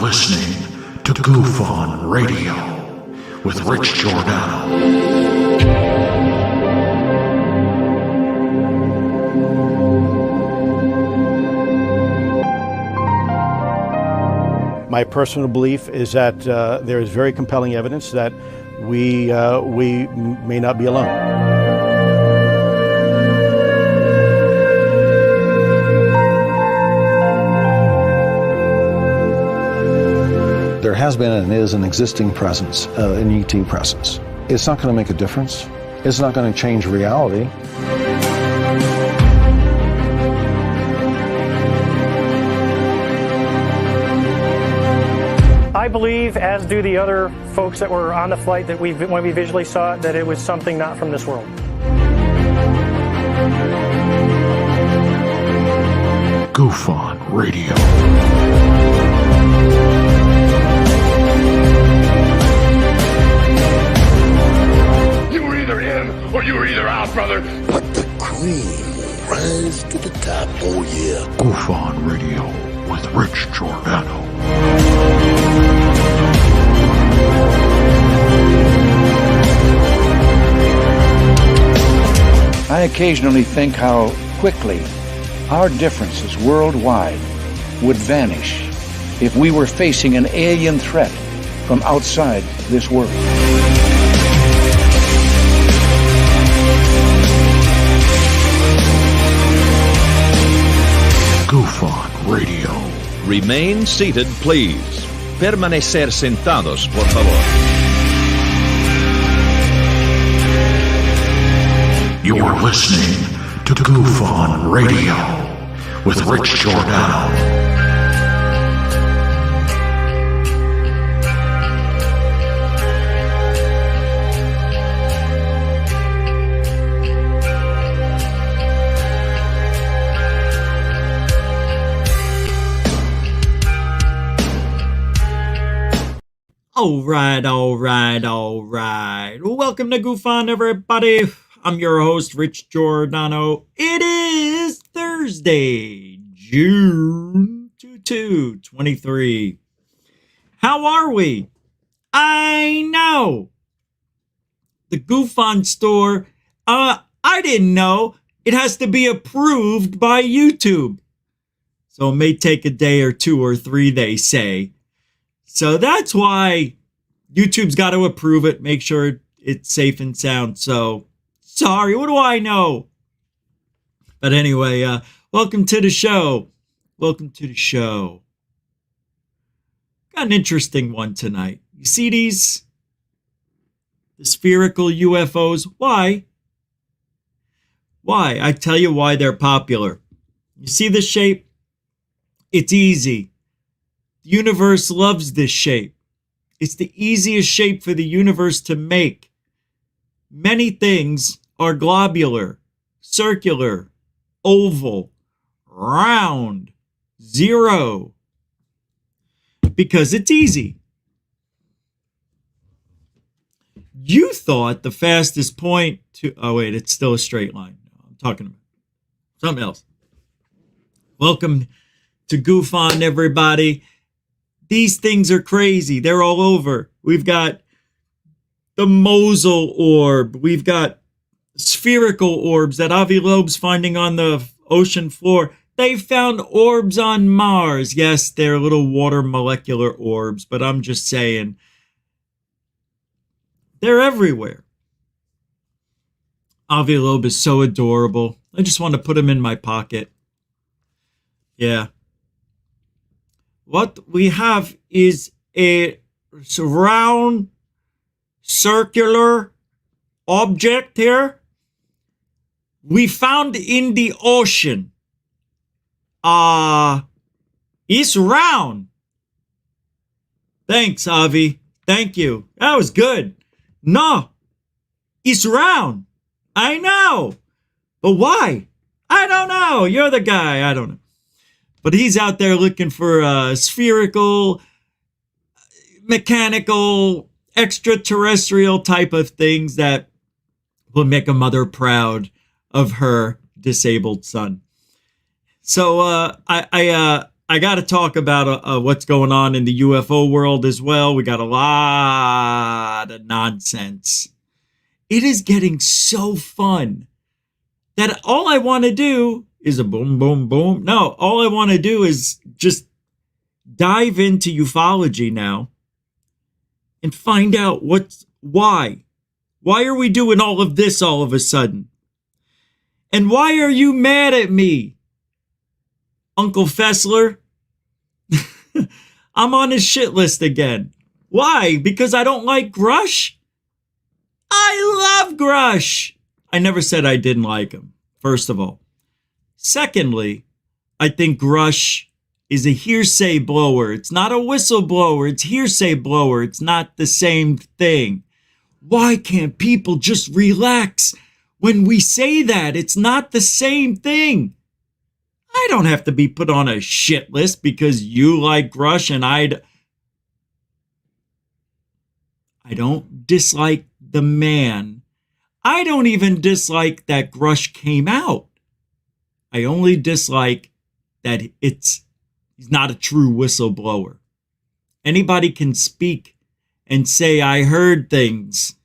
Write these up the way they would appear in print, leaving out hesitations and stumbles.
listening to Goof On Radio with Rich Giordano. My personal belief is that there is very compelling evidence that we may not be alone. There has been and is an existing presence, an ET presence. It's not going to make a difference. It's not going to change reality. I believe, as do the other folks that were on the flight, that when we visually saw it, that it was something not from this world. Goof On Radio. You were either in or you were either out, brother. But the cream will rise to the top, oh yeah. Goof On Radio with Rich Giordano. I occasionally think how quickly our differences worldwide would vanish if we were facing an alien threat from outside this world. Goof On Radio. Remain seated, please. Permanecer sentados, por favor. You're listening to Goof On Radio with Rich Giordano. All right. Welcome to Goof On, everybody. I'm your host, Rich Giordano. It is Thursday, June 22, 23. How are we? I know. The Goof On store, I didn't know. It has to be approved by YouTube. So it may take a day or two or three, they say. So that's why YouTube's got to approve it, make sure it's safe and sound. So sorry, what do I know? But anyway, welcome to the show. Welcome to the show. Got an interesting one tonight. You see these? The spherical UFOs. Why? Why? I tell you why they're popular. You see the shape? It's easy. The universe loves this shape. It's the easiest shape for the universe to make. Many things are globular, circular, oval, round, zero, because it's easy. You thought the fastest point to, oh wait, it's still a straight line. I'm talking about something else. Welcome to Goof On, everybody. These things are crazy. They're all over. We've got the Mosul orb. We've got spherical orbs that Avi Loeb's finding on the ocean floor. They found orbs on Mars. Yes, they're little water molecular orbs, but I'm just saying they're everywhere. Avi Loeb is so adorable. I just want to put him in my pocket. Yeah. What we have is a round circular object here. We found in the ocean. It's round. Thanks, Avi. Thank you. That was good. No, it's round. I know. But why? I don't know. You're the guy. I don't know. But he's out there looking for spherical, mechanical, extraterrestrial type of things that will make a mother proud of her disabled son. So I I got to talk about what's going on in the UFO world as well. We got a lot of nonsense. It is getting so fun that all I want to do is a boom, boom, boom. No, all I want to do is just dive into ufology now and find out why. Why are we doing all of this all of a sudden? And why are you mad at me, Uncle Fessler? I'm on his shit list again. Why? Because I don't like Grush? I love Grush. I never said I didn't like him, first of all. Secondly, I think Grush is a hearsay blower. It's not a whistleblower. It's hearsay blower. It's not the same thing. Why can't people just relax when we say that? It's not the same thing. I don't have to be put on a shit list because you like Grush and I don't dislike the man. I don't even dislike that Grush came out. I only dislike that he's not a true whistleblower. Anybody can speak and say, I heard things.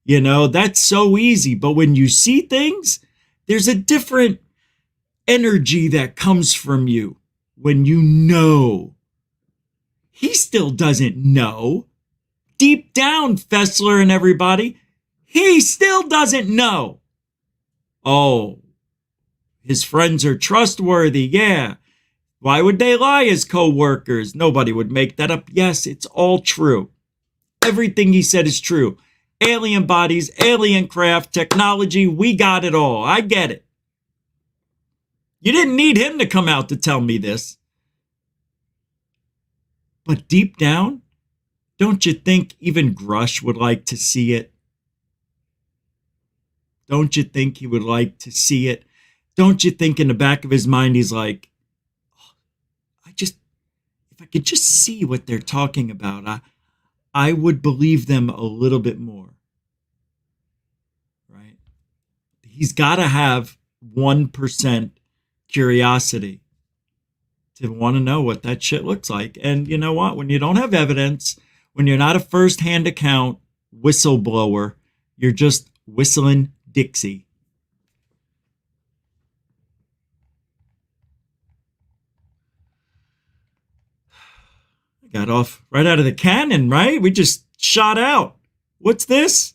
You know, that's so easy. But when you see things, there's a different energy that comes from you when you know. He still doesn't know. Deep down, Fessler and everybody, he still doesn't know. Oh, his friends are trustworthy, yeah. Why would they lie as co-workers? Nobody would make that up. Yes, it's all true. Everything he said is true. Alien bodies, alien craft, technology, we got it all. I get it. You didn't need him to come out to tell me this. But deep down, don't you think even Grush would like to see it? Don't you think he would like to see it? Don't you think in the back of his mind he's like, if I could just see what they're talking about, I would believe them a little bit more. Right? He's got to have 1% curiosity to want to know what that shit looks like. And you know what? When you don't have evidence, when you're not a first-hand account whistleblower, you're just whistling Dixie. Got off right out of the cannon, right? We just shot out. What's this?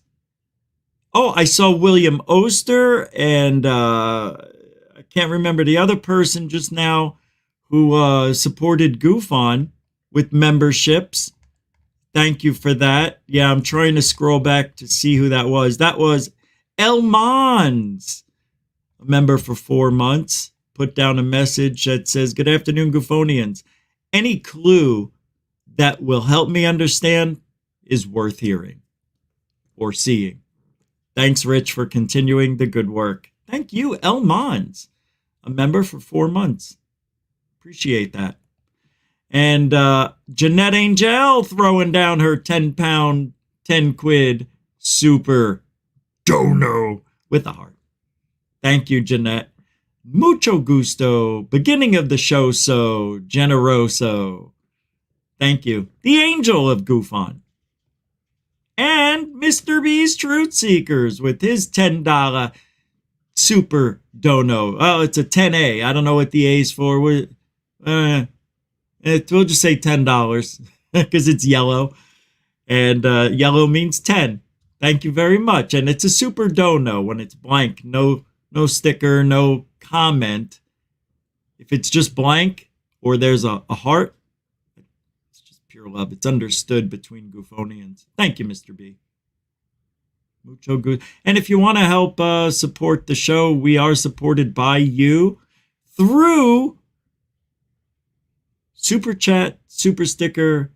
Oh, I saw William Oster and I can't remember the other person just now who supported GoofOn with memberships. Thank you for that. Yeah, I'm trying to scroll back to see who that was. That was El Mons, a member for 4 months. Put down a message that says, good afternoon, Goofonians. Any clue that will help me understand is worth hearing or seeing. Thanks, Rich, for continuing the good work. Thank you, El Mons, a member for 4 months. Appreciate that. And Jeanette Angel throwing down her 10-pound, 10 quid super dono with a heart. Thank you, Jeanette. Mucho gusto. Beginning of the show, so generoso. Thank you. The Angel of GoofOn. And Mr. B's Truth Seekers with his $10 super dono. Oh, it's a 10A. I don't know what the A is for. We'll just say $10 because it's yellow. And yellow means 10. Thank you very much. And it's a super dono when it's blank. No sticker, no comment. If it's just blank or there's a heart, pure love. It's understood between Goofonians. Thank you, Mr. B. Mucho good. And if you want to help support the show, we are supported by you through Super Chat, Super Sticker,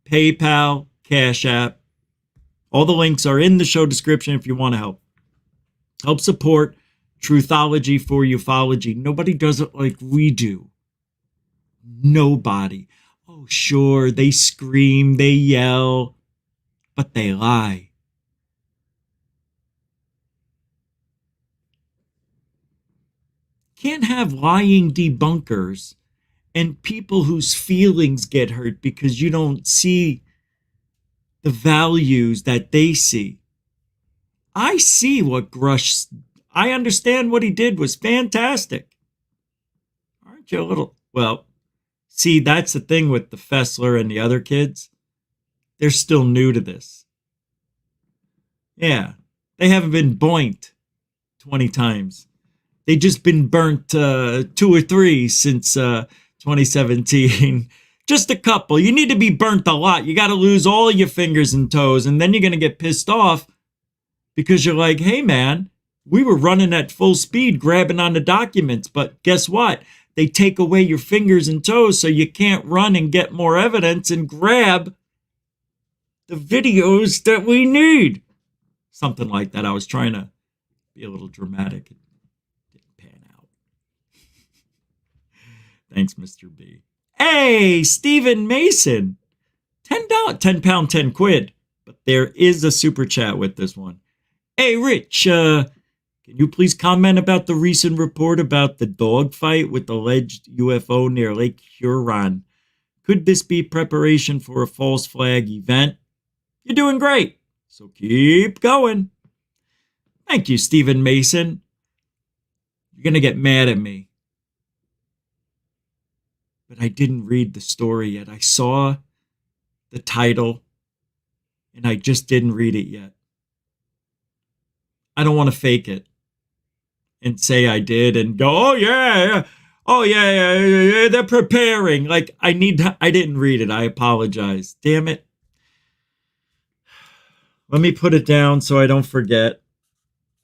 PayPal, Cash App. All the links are in the show description if you want to help. Help support Truthology for Ufology. Nobody does it like we do. Nobody. Oh, sure, they scream, they yell, but they lie. Can't have lying debunkers and people whose feelings get hurt because you don't see the values that they see. I see what Grush, I understand what he did was fantastic. Aren't you a little, well, see, that's the thing with the Fessler and the other kids. They're still new to this. Yeah, they haven't been boinked 20 times. They just been burnt 2 or 3 since 2017. Just a couple. You need to be burnt a lot. You got to lose all your fingers and toes, and then you're going to get pissed off because you're like, hey, man, we were running at full speed grabbing on the documents, but guess what? They take away your fingers and toes so you can't run and get more evidence and grab the videos that we need. Something like that. I was trying to be a little dramatic. It didn't pan out. Thanks, Mr. B. Hey, Stephen Mason. $10, 10 pound, 10 quid. But there is a super chat with this one. Hey, Rich, can you please comment about the recent report about the dogfight with the alleged UFO near Lake Huron? Could this be preparation for a false flag event? You're doing great, so keep going. Thank you, Stephen Mason. You're going to get mad at me. But I didn't read the story yet. I saw the title, and I just didn't read it yet. I don't want to fake it and say I did and go, oh yeah, they're preparing. Like, I didn't read it. I apologize. Damn it. Let me put it down so I don't forget.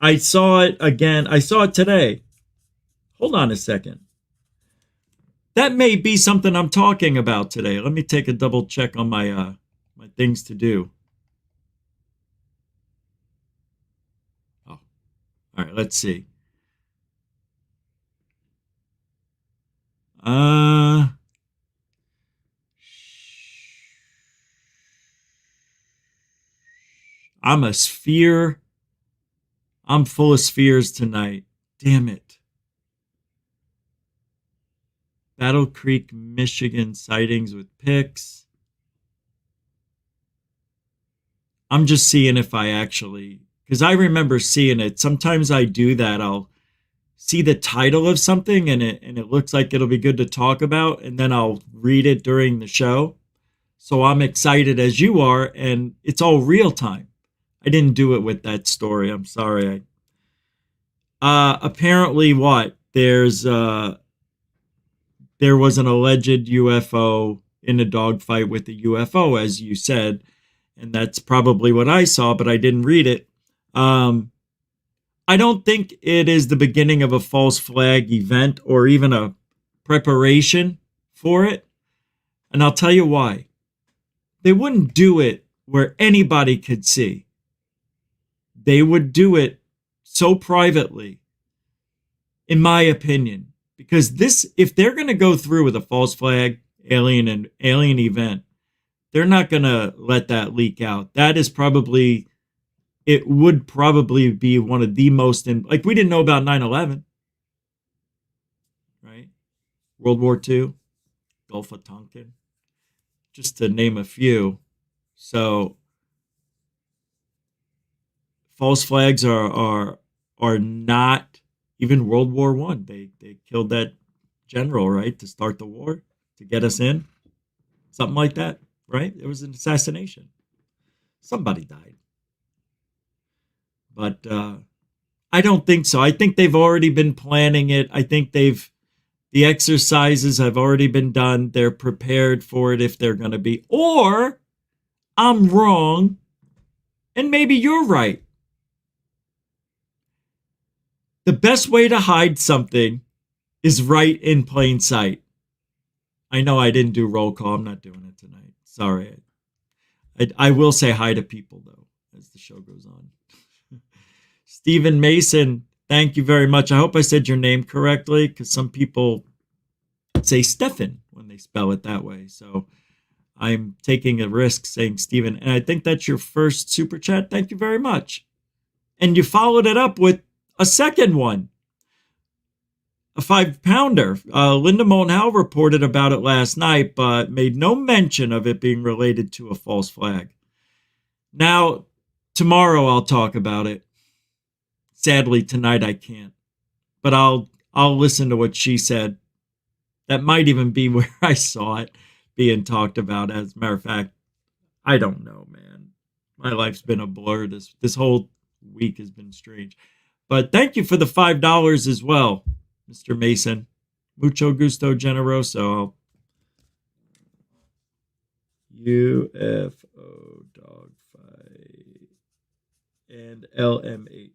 I saw it again. I saw it today. Hold on a second. That may be something I'm talking about today. Let me take a double check on my my things to do. Oh, all right. Let's see. I'm a sphere. I'm full of spheres tonight. Damn it. Battle Creek, Michigan sightings with pics. I'm just seeing if I actually, because I remember seeing it. Sometimes I do that. I'll see the title of something and it looks like it'll be good to talk about, and then I'll read it during the show. So I'm excited as you are, and it's all real time. I didn't do it with that story. I'm sorry. Apparently what? There was an alleged UFO in a dogfight with a UFO, as you said, and that's probably what I saw, but I didn't read it. I don't think it is the beginning of a false flag event or even a preparation for it, and I'll tell you why. They wouldn't do it where anybody could see. They would do it so privately, in my opinion. Because if they're going to go through with a false flag alien event, they're not going to let that leak out. That is probably, it would probably be one of the most, like we didn't know about 9/11, right? World War II, Gulf of Tonkin, just to name a few. So false flags are not. Even World War One, they killed that general, right, to start the war, to get us in. Something like that, right? It was an assassination. Somebody died. But I don't think so. I think they've already been planning it. I think the exercises have already been done. They're prepared for it if they're going to be. Or I'm wrong, and maybe you're right. The best way to hide something is right in plain sight. I know I didn't do roll call. I'm not doing it tonight. Sorry. I will say hi to people, though, as the show goes on. Stephen Mason, thank you very much. I hope I said your name correctly, because some people say Stefan when they spell it that way. So I'm taking a risk saying Stephen. And I think that's your first super chat. Thank you very much. And you followed it up with a second one. a 5-pounder. Linda Moulton reported about it last night, but made no mention of it being related to a false flag. Now, tomorrow I'll talk about it. Sadly, tonight I can't. But I'll listen to what she said. That might even be where I saw it being talked about. As a matter of fact, I don't know, man. My life's been a blur. This whole week has been strange. But thank you for the $5 as well, Mr. Mason. Mucho gusto generoso. UFO dogfight and LMH.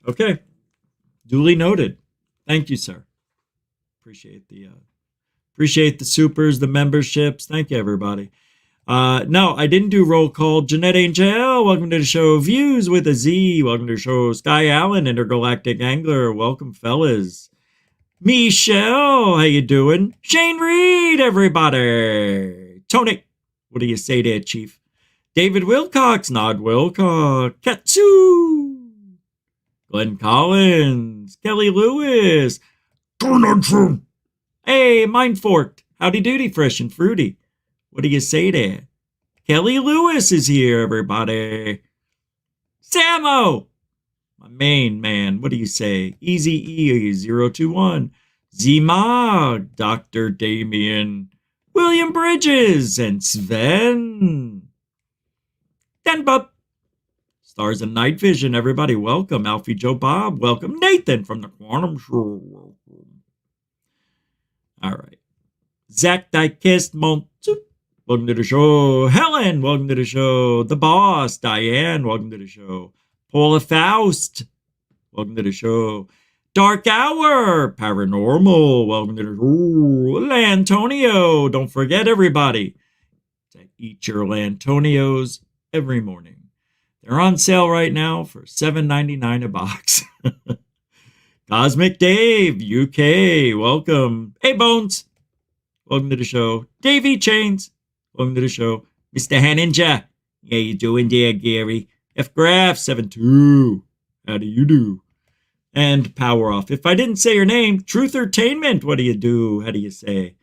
Okay. Duly noted. Thank you, sir. Appreciate the supers, the memberships. Thank you, everybody. No, I didn't do roll call. Jeanette Angel, welcome to the show. Views with a Z, welcome to the show. Sky Allen, Intergalactic Angler, welcome, fellas. Michelle, how you doing? Shane Reed, everybody. Tony, what do you say there, Chief? David Wilcox, Nod Wilcox. Katsu. Glenn Collins. Kelly Lewis. Conundrum. Hey, Mind Forked. Howdy doody, fresh and fruity. What do you say there? Kelly Lewis is here, everybody. Samo, my main man. What do you say? Easy E021. Z-Mog, Dr. Damien, William Bridges, and Sven. Denbub. Stars and Night Vision, everybody. Welcome. Alfie Joe Bob. Welcome. Nathan from the Quantum Show. Welcome. All right. Zach Dykist Montsu. Welcome to the show. Helen, welcome to the show. The Boss, Diane, welcome to the show. Paula Faust, welcome to the show. Dark Hour, Paranormal, welcome to the show. Lantonio, don't forget, everybody, to eat your Lantonios every morning. They're on sale right now for $7.99 a box. Cosmic Dave, UK, welcome. Hey, Bones, welcome to the show. Davey Chains, welcome to the show. Mr. Haninja. How you doing there, Gary? F Graph 72. How do you do? And Power Off. If I didn't say your name, Truth Entertainment. What do you do? How do you say?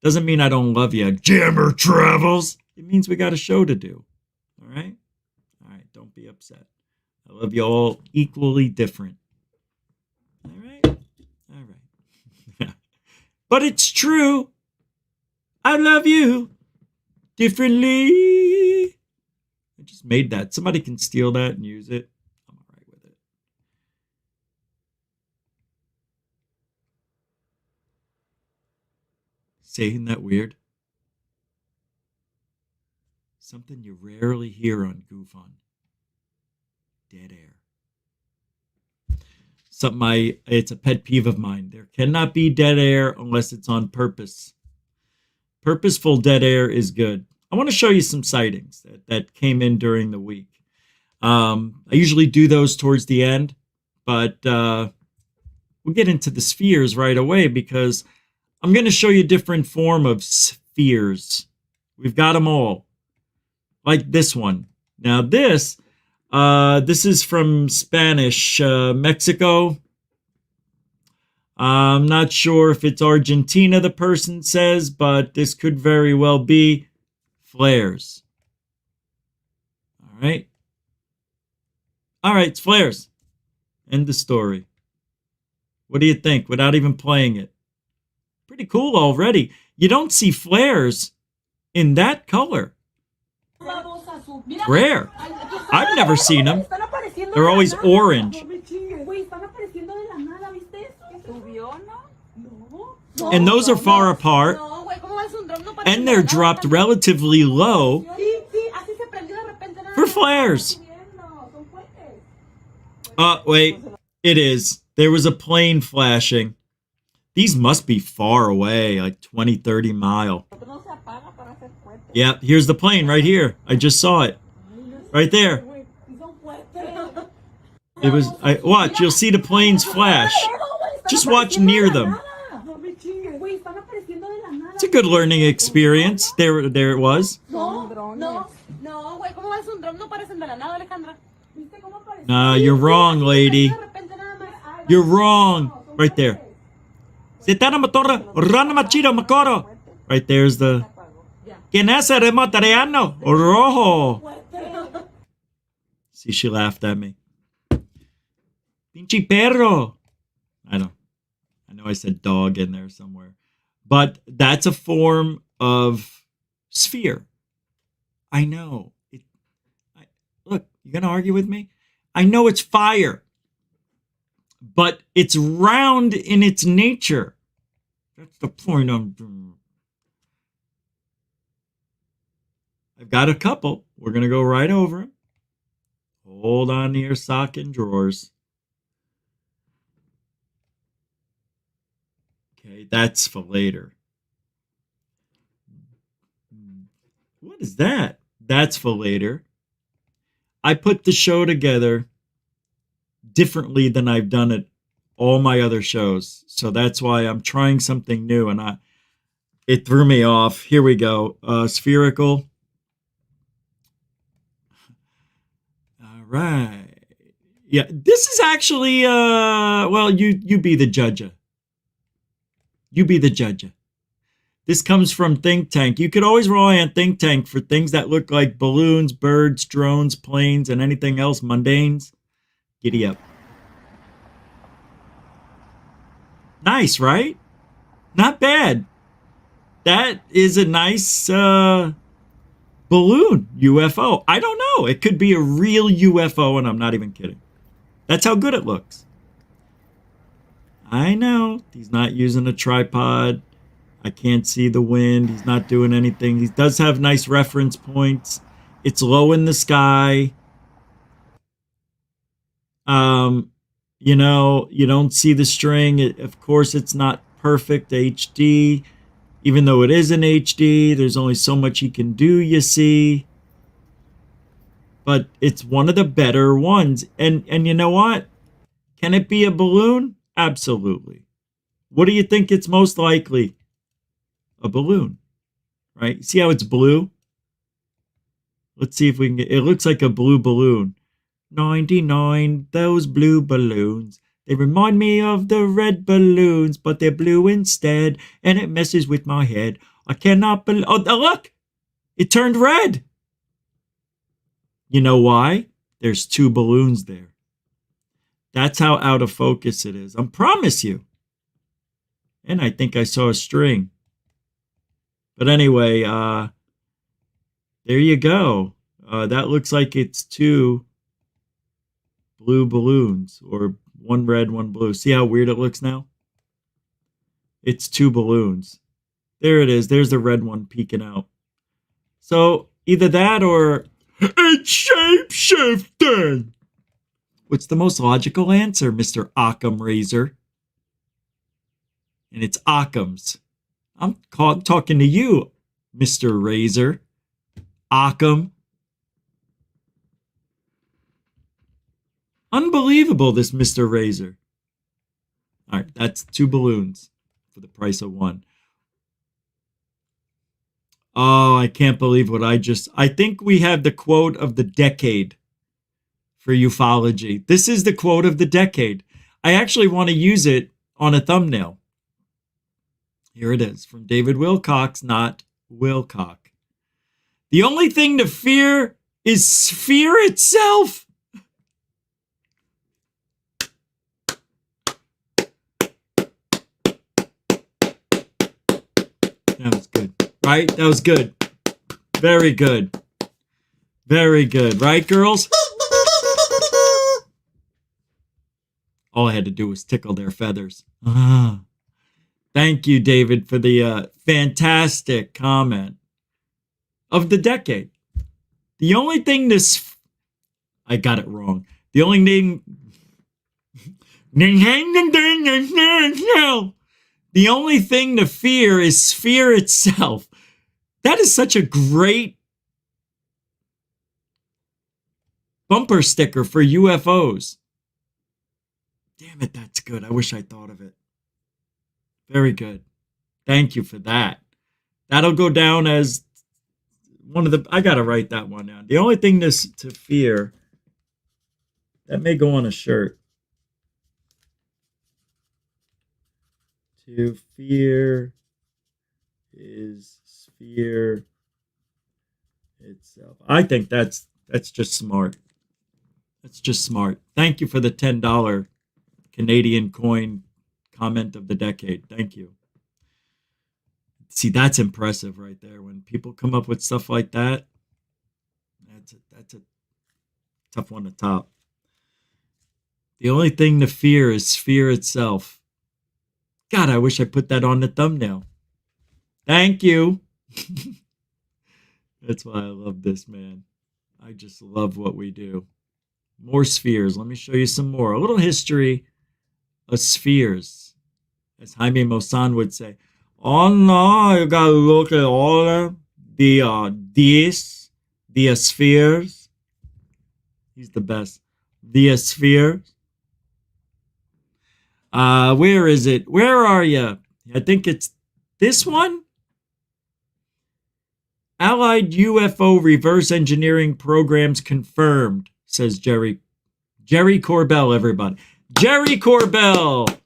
Doesn't mean I don't love you. Jammer Travels. It means we got a show to do. All right? All right. Don't be upset. I love you all equally different. All right? All right. But it's true. I love you differently. I just made that. Somebody can steal that and use it. I'm all right with it. Saying that weird? Something you rarely hear on Goof On. Dead air. It's a pet peeve of mine. There cannot be dead air unless it's on purpose. Purposeful dead air is good. I want to show you some sightings that came in during the week. I usually do those towards the end, but we'll get into the spheres right away because I'm going to show you a different form of spheres. We've got them all, like this one. Now this is from Spanish, Mexico. I'm not sure if it's Argentina, the person says, but this could very well be flares. All right. All right, it's flares. End the story. What do you think without even playing it? Pretty cool already. You don't see flares in that color. Rare. I've never seen them. They're always orange. And those are far apart. And they're dropped relatively low for flares. Wait. It is. There was a plane flashing. These must be far away, like 20, 30 mile. Yeah, here's the plane right here. I just saw it. Right there. Watch, you'll see the planes flash. Just watch near them. It's a good learning experience. There it was. Nah, you're wrong, lady. You're wrong. Right there. Sitana motora, rana machito macoro. Right there's the. ¿Quién es el remontariano? Rojo. See, she laughed at me. Pinche perro. I know I said dog in there somewhere. But that's a form of sphere. I know. Look, you going to argue with me? I know it's fire. But it's round in its nature. That's the point I've got a couple. We're going to go right over them. Hold on to your sock and drawers. Okay, that's for later. What is that? That's for later. I put the show together differently than I've done it all my other shows. So that's why I'm trying something new, and it threw me off. Here we go. Spherical. All right. Yeah, this is actually well, you be the judge. You be the judge. This comes from Think Tank. You could always rely on Think Tank for things that look like balloons, birds, drones, planes, and anything else mundanes. Giddy up. Nice, right? Not bad. That is a nice balloon UFO. I don't know. It could be a real UFO, and I'm not even kidding. That's how good it looks. I know. He's not using a tripod. I can't see the wind. He's not doing anything. He does have nice reference points. It's low in the sky. You know, you don't see the string. Of course, it's not perfect HD. Even though it is in HD, there's only so much he can do, you see. But it's one of the better ones. And you know what? Can it be a balloon? Absolutely. What do you think it's most likely? A balloon, right? See how it's blue? Let's see if we can get, it looks like a blue balloon. 99, those blue balloons. They remind me of the red balloons, but they're blue instead, and it messes with my head. I cannot believe, oh, look! It turned red! You know why? There's two balloons there. That's how out of focus it is. I promise you. And I think I saw a string. But anyway, there you go. That looks like it's two blue balloons, or one red, one blue. See how weird it looks now? It's two balloons. There it is. There's the red one peeking out. So either that or it's shape-shifting. What's the most logical answer, Mr. Occam Razor? And it's Occam's. I'm talking to you, Mr. Razor. Occam. Unbelievable, this Mr. Razor. All right, that's two balloons for the price of one. Oh, I can't believe what I think we have the quote of the decade for ufology. This is the quote of the decade. I actually want to use it on a thumbnail. Here it is, from David Wilcox, not Wilcock. The only thing to fear is sphere itself. That was good, right? That was good. Very good. Very good, right, girls? All I had to do was tickle their feathers. Thank you, David, for the fantastic comment of the decade. The only thing I got it wrong. The only thing... The only thing to fear is sphere itself. That is such a great bumper sticker for UFOs. Damn it, that's good. I wish I thought of it. Very good. Thank you for that. That'll go down as one of the... I got to write that one down. The only thing to fear... That may go on a shirt. To fear is sphere itself. I think that's just smart. That's just smart. Thank you for the $10 Canadian coin comment of the decade. Thank you. See, that's impressive right there. When people come up with stuff like that, that's a tough one to top. The only thing to fear is sphere itself. God, I wish I put that on the thumbnail. Thank you. That's why I love this, man. I just love what we do. More spheres. Let me show you some more. A little history of spheres. As Jaime Maussan would say, oh no, you gotta look at all the spheres. He's the best. The spheres. Where is it? Where are you? I think it's this one. Allied UFO reverse engineering programs confirmed, says Jerry. Jerry Corbell, everybody. Jerry Corbell.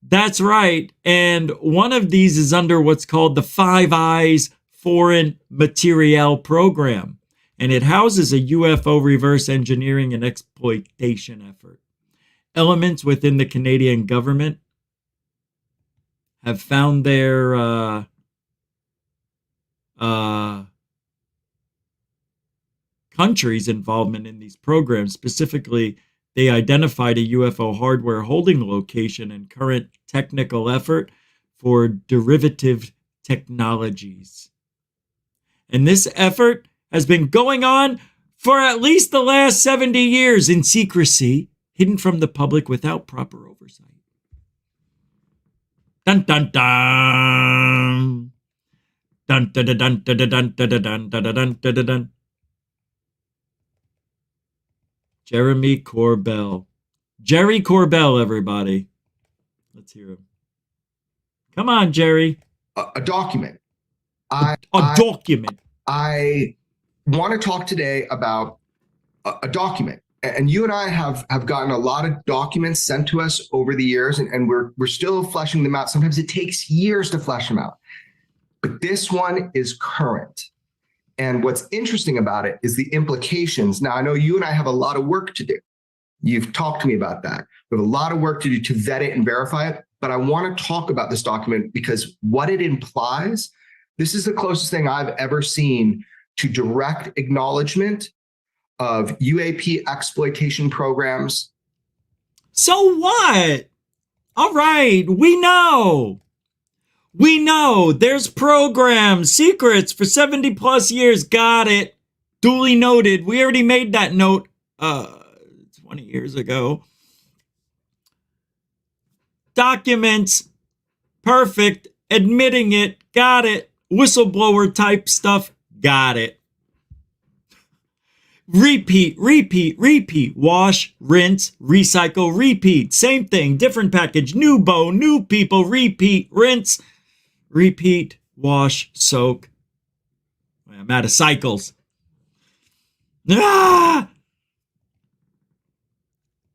That's right. And one of these is under what's called the Five Eyes Foreign Materiel Program. And it houses a UFO reverse engineering and exploitation effort. Elements within the Canadian government have found their country's involvement in these programs. Specifically, they identified a UFO hardware holding location and current technical effort for derivative technologies. And this effort has been going on for at least the last 70 years in secrecy, hidden from the public without proper oversight. Dun dun dun. Dun dun dun dun dun dun dun dun dun dun dun. Jeremy Corbell. Jerry Corbell, everybody. Let's hear him. Come on, Jerry. A document. A document. I want to talk today about a document. And you and I have gotten a lot of documents sent to us over the years, and we're still fleshing them out. Sometimes it takes years to flesh them out. But this one is current. And what's interesting about it is the implications. Now, I know you and I have a lot of work to do. You've talked to me about that. We have a lot of work to do to vet it and verify it. But I want to talk about this document because what it implies, this is the closest thing I've ever seen to direct acknowledgement of UAP exploitation programs. So what? All right, we know. We know there's programs, secrets for 70 plus years. Got it. Duly noted. We already made that note 20 years ago. Documents. Perfect. Admitting it. Got it. Whistleblower type stuff. Got it. Repeat, repeat, repeat. Wash, rinse, recycle, repeat. Same thing. Different package. New bow, new people. Repeat, rinse. Repeat, wash, soak. I'm out of cycles. Ah!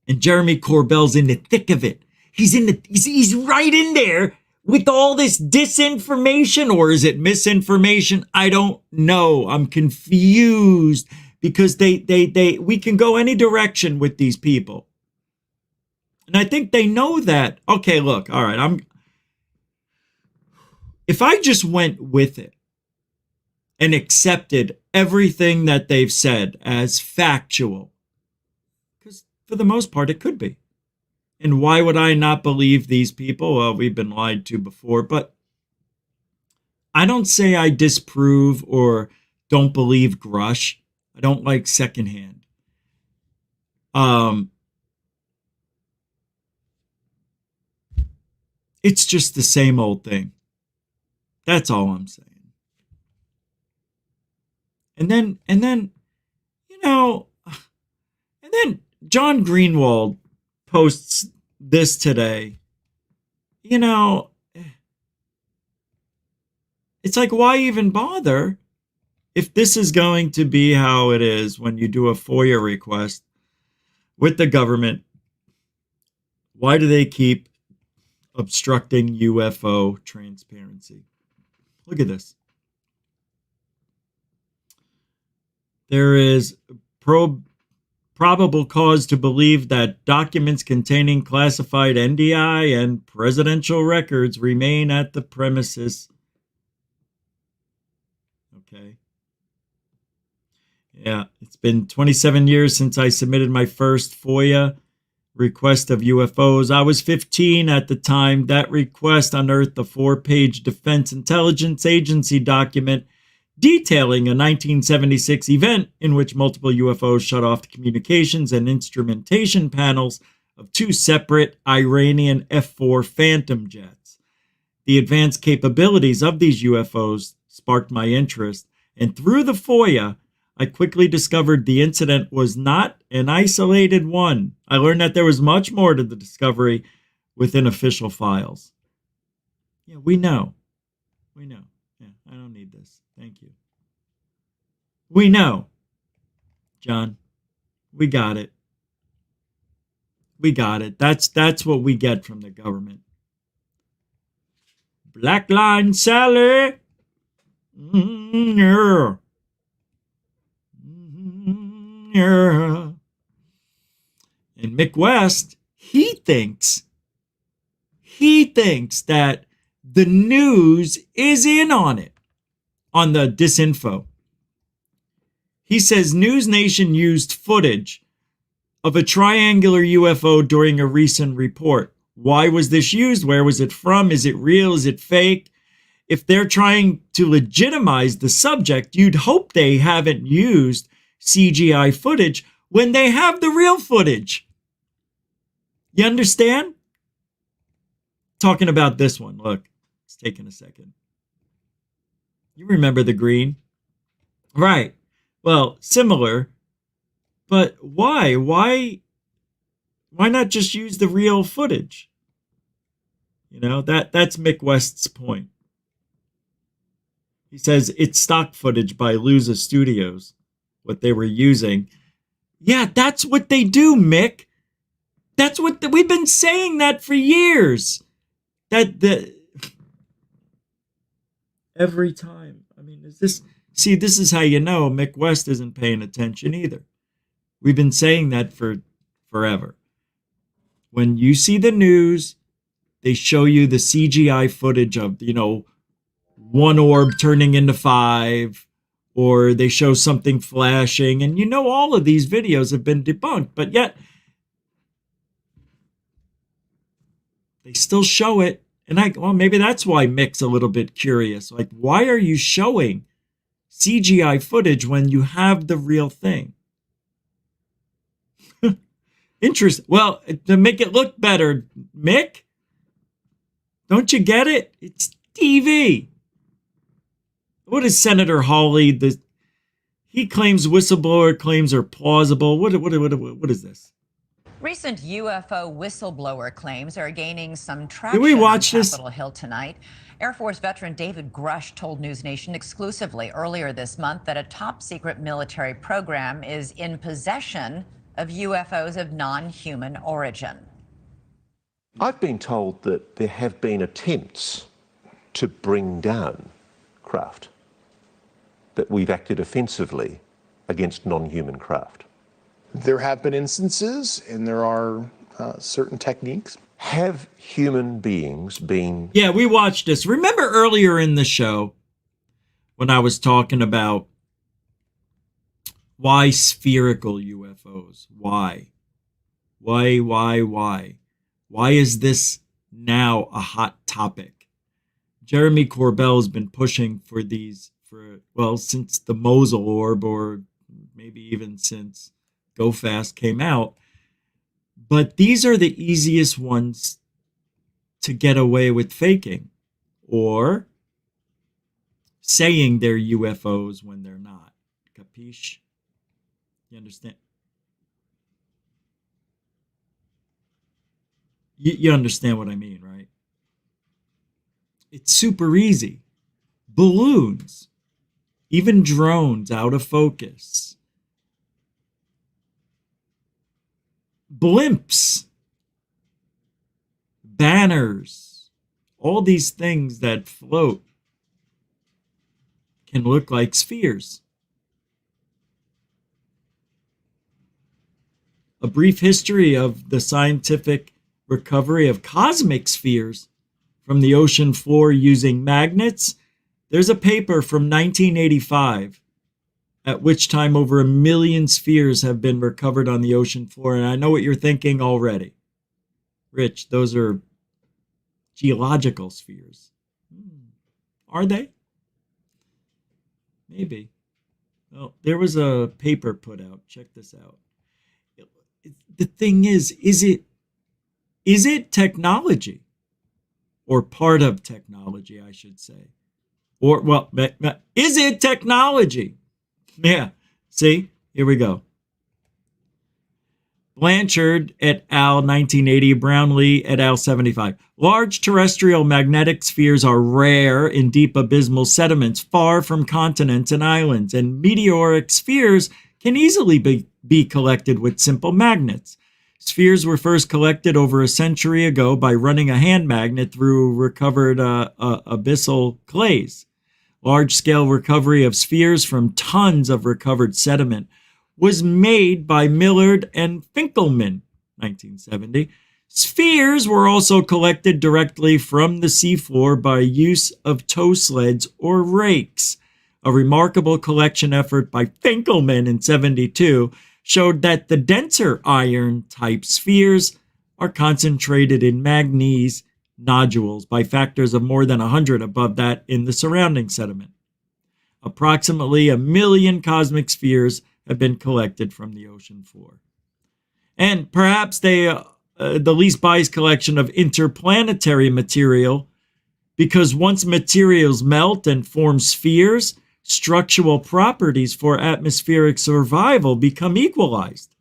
And Jeremy Corbell's in the thick of it. He's right in there with all this disinformation, or is it misinformation? I don't know. I'm confused because we can go any direction with these people. And I think they know that. Okay, look, all right, if I just went with it and accepted everything that they've said as factual, because for the most part it could be. And why would I not believe these people? Well, we've been lied to before, but I don't say I disprove or don't believe Grush. I don't like secondhand. It's just the same old thing. That's all I'm saying. And then, you know, and then John Greenwald posts this today. You know, it's like, why even bother if this is going to be how it is when you do a FOIA request with the government? Why do they keep obstructing UFO transparency. Look at this. There is probable cause to believe that documents containing classified NDI and presidential records remain at the premises. Okay. Yeah, it's been 27 years since I submitted my first FOIA request of UFOs. I was 15 at the time. That request unearthed a 4-page Defense Intelligence Agency document detailing a 1976 event in which multiple UFOs shut off the communications and instrumentation panels of 2 separate Iranian F-4 Phantom jets. The advanced capabilities of these UFOs sparked my interest, and through the FOIA, I quickly discovered the incident was not an isolated one. I learned that there was much more to the discovery within official files. Yeah, we know. We know. Yeah, I don't need this. Thank you. We know. John, we got it. We got it. That's what we get from the government. Black Line Sally. Yeah. Yeah. And Mick West, he thinks that the news is in on it, on the disinfo. He says News Nation used footage of a triangular UFO during a recent report. Why was this used? Where was it from? Is it real? Is it fake? If they're trying to legitimize the subject, you'd hope they haven't used CGI footage when they have the real footage. You understand? Talking about this one. Look, it's taking a second. You remember the green? Right. Well, similar. But why? Why not just use the real footage? You know, that's Mick West's point. He says it's stock footage by Luza Studios, what they were using. Yeah, that's what they do, Mick. That's what we've been saying that for years. Every time. I mean, this is how you know Mick West isn't paying attention either. We've been saying that for forever. When you see the news, they show you the CGI footage of, one orb turning into 5, or they show something flashing, and all of these videos have been debunked, but yet they still show it. And maybe that's why Mick's a little bit curious. Like, why are you showing CGI footage when you have the real thing? Interesting. Well, to make it look better, Mick, don't you get it? It's TV. What is Senator Hawley? He claims whistleblower claims are plausible. What is this? Recent UFO whistleblower claims are gaining some traction. Did we watch on this? Capitol Hill tonight. Air Force veteran David Grush told News Nation exclusively earlier this month that a top-secret military program is in possession of UFOs of non-human origin. I've been told that there have been attempts to bring down craft, that we've acted offensively against non-human craft. There have been instances, and there are certain techniques. Have human beings been... Yeah, we watched this. Remember earlier in the show when I was talking about why spherical UFOs? Why? Why is this now a hot topic? Jeremy Corbell has been pushing for these since the Mosul orb, or maybe even since Go Fast came out. But these are the easiest ones to get away with faking or saying they're UFOs when they're not. Capiche? You understand? You understand what I mean, right? It's super easy. Balloons, even drones out of focus. Blimps, banners, all these things that float can look like spheres. A brief history of the scientific recovery of cosmic spheres from the ocean floor using magnets. There's a paper from 1985, at which time over 1 million spheres have been recovered on the ocean floor. And I know what you're thinking already. Rich, those are geological spheres. Are they? Maybe. Oh, there was a paper put out. Check this out. The thing is it technology? Or part of technology, I should say. Or, well, is it technology? Yeah. See? Here we go. Blanchard et al. 1980, Brownlee et al. 75. Large terrestrial magnetic spheres are rare in deep abysmal sediments far from continents and islands, and meteoric spheres can easily be collected with simple magnets. Spheres were first collected over a century ago by running a hand magnet through recovered abyssal clays. Large-scale recovery of spheres from tons of recovered sediment was made by Millard and Finkelman, 1970. Spheres were also collected directly from the seafloor by use of tow sleds or rakes. A remarkable collection effort by Finkelman in 72 showed that the denser iron-type spheres are concentrated in manganese nodules by factors of more than 100 above that in the surrounding sediment. Approximately 1 million cosmic spheres have been collected from the ocean floor. And perhaps the least biased collection of interplanetary material, because once materials melt and form spheres, structural properties for atmospheric survival become equalized.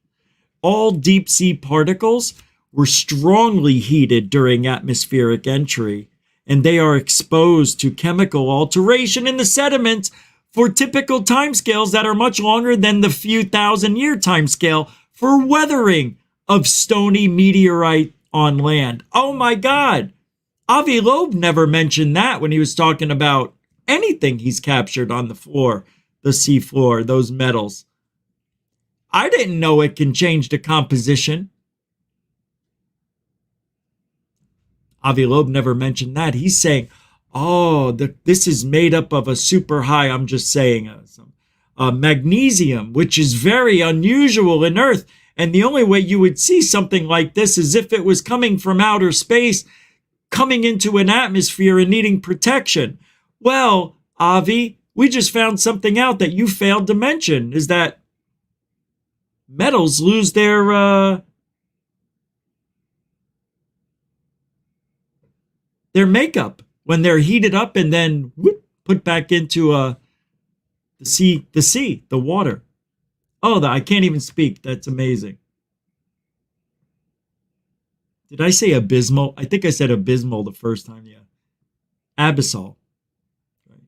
All deep-sea particles were strongly heated during atmospheric entry, and they are exposed to chemical alteration in the sediments for typical timescales that are much longer than the few thousand-year timescale for weathering of stony meteorite on land. Oh my God! Avi Loeb never mentioned that when he was talking about anything he's captured on the floor, the sea floor, those metals. I didn't know it can change the composition. Avi Loeb never mentioned that. He's saying, oh, this is made up of a super high, I'm just saying, magnesium, which is very unusual in Earth. And the only way you would see something like this is if it was coming from outer space, coming into an atmosphere and needing protection. Well, Avi, we just found something out that you failed to mention, is that metals lose their makeup when they're heated up and then put back into the water. Oh, I can't even speak. That's amazing. Did I say abysmal? I think I said abysmal the first time, yeah. Abyssal. Right.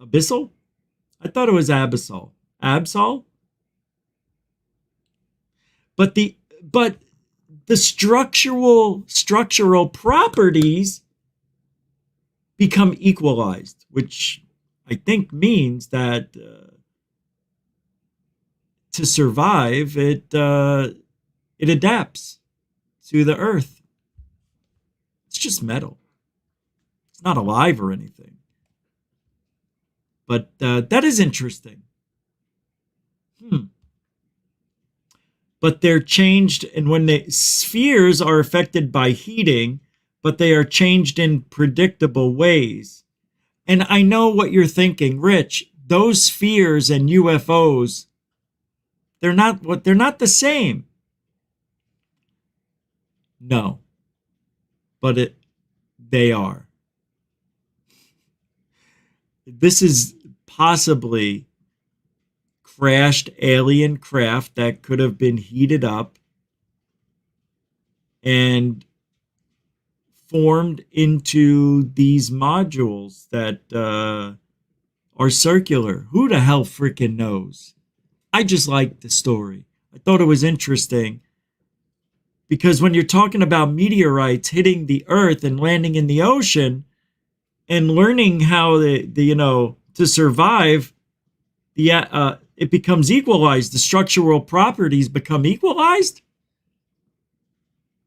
Abyssal? I thought it was abyssal. Absol? But the structural properties become equalized, which I think means that to survive, it adapts to the Earth. It's just metal. It's not alive or anything. But that is interesting. But they're changed, and when the spheres are affected by heating, but they are changed in predictable ways. And I know what you're thinking, Rich. Those spheres and UFOs, they're not the same. No, but they are. This is possibly crashed alien craft that could have been heated up and formed into these modules that are circular. Who the hell freaking knows? I just liked the story. I thought it was interesting Because when you're talking about meteorites hitting the earth and landing in the ocean and learning how to survive, it becomes equalized. The structural properties become equalized.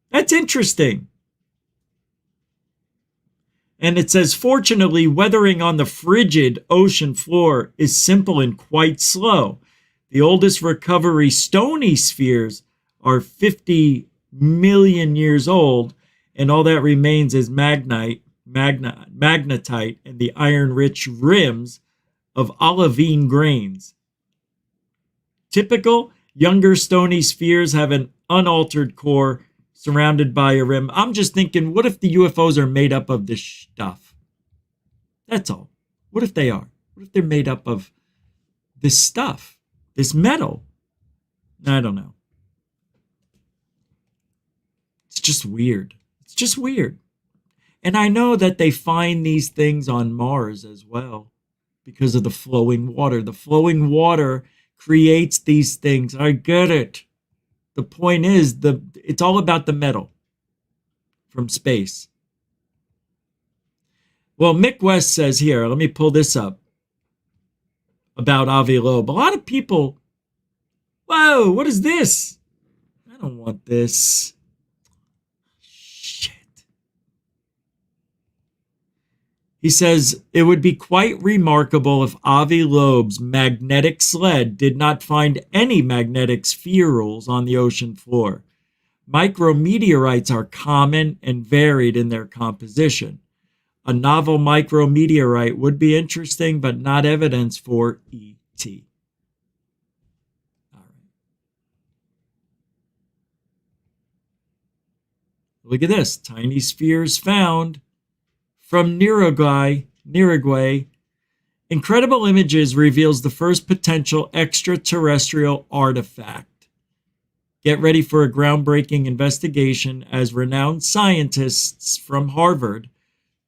That's interesting. And it says, fortunately, weathering on the frigid ocean floor is simple and quite slow. The oldest recovery stony spheres are 50 million years old, and all that remains is magnetite and the iron-rich rims of olivine grains. Typical younger stony spheres have an unaltered core surrounded by a rim. I'm just thinking, what if the UFOs are made up of this stuff? That's all. What if they are? What if they're made up of this stuff, this metal? I don't know. It's just weird. It's just weird. And I know that they find these things on Mars as well because of the flowing water. The flowing water creates these things. I get it. The point is, it's all about the metal from space. Well, Mick West says here, let me pull this up about Avi Loeb. A lot of people, whoa, what is this? I don't want this. Shit. He says, it would be quite remarkable if Avi Loeb's magnetic sled did not find any magnetic spherules on the ocean floor. Micrometeorites are common and varied in their composition. A novel micrometeorite would be interesting, but not evidence for ET. All right. Look at this. Tiny spheres found. From Uruguay, Incredible Images reveals the first potential extraterrestrial artifact. Get ready for a groundbreaking investigation as renowned scientists from Harvard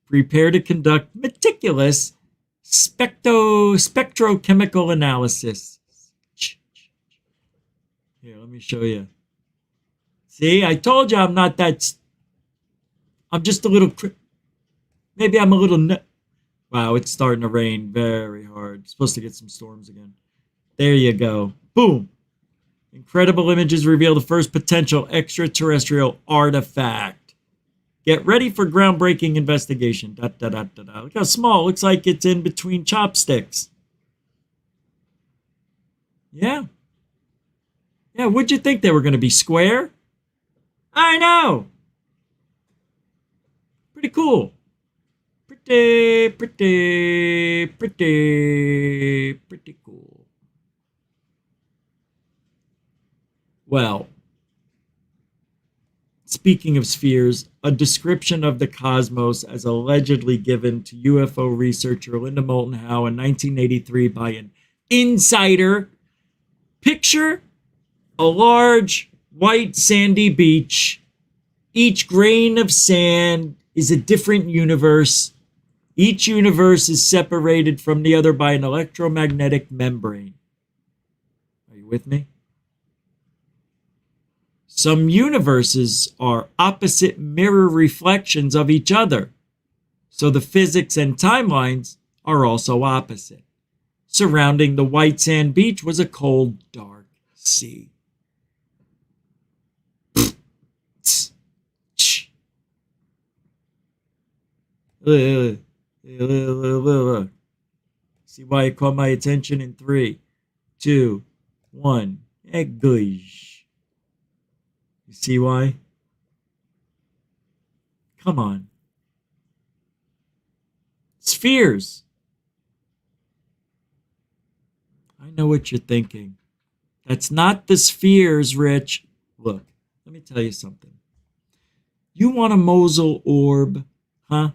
prepare to conduct meticulous spectrochemical analysis. Here, let me show you. See, I told you I'm not that... I'm just a little... Maybe I'm a little... Wow, it's starting to rain very hard. Supposed to get some storms again. There you go. Boom. Incredible Images reveal the first potential extraterrestrial artifact. Get ready for groundbreaking investigation. Da, da, da, da, da. Look how small. Looks like it's in between chopsticks. Yeah. Yeah, what'd you think they were going to be? Square? I know. Pretty cool. Pretty cool. Well, speaking of spheres, a description of the cosmos as allegedly given to UFO researcher Linda Moulton Howe in 1983 by an insider. Picture a large white sandy beach. Each grain of sand is a different universe. Each universe is separated from the other by an electromagnetic membrane. Are you with me? Some universes are opposite mirror reflections of each other, so the physics and timelines are also opposite. Surrounding the white sand beach was a cold, dark sea. See why it caught my attention in 3, 2, 1. English. You see why? Come on. Spheres. I know what you're thinking. That's not the spheres, Rich. Look, let me tell you something. You want a Mosul orb, huh?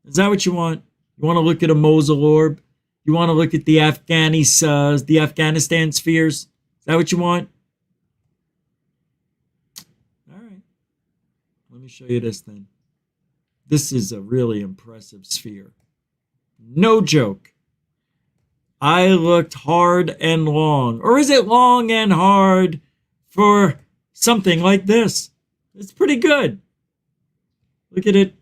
Is that what you want? You want to look at a Mosul orb? You want to look at the Afghanistan spheres? Is that what you want? All right. Let me show you this then. This is a really impressive sphere. No joke. I looked hard and long. Or is it long and hard for something like this? It's pretty good. Look at it.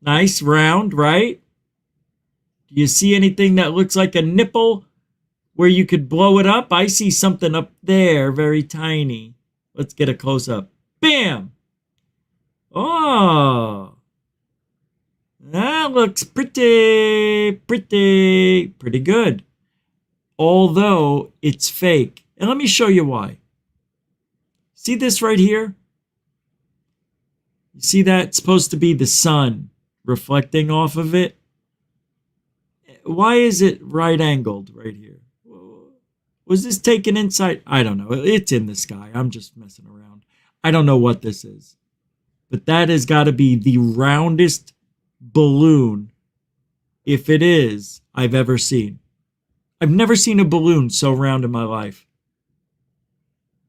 Nice, round, right? Do you see anything that looks like a nipple where you could blow it up? I see something up there, very tiny. Let's get a close-up. Bam! Oh! That looks pretty good. Although it's fake. And let me show you why. See this right here? You see that? It's supposed to be the sun reflecting off of it. Why is it right angled right here? Was this taken inside? I don't know. It's in the sky. I'm just messing around. I don't know what this is. But that has got to be the roundest balloon, if it is, I've ever seen. I've never seen a balloon so round in my life.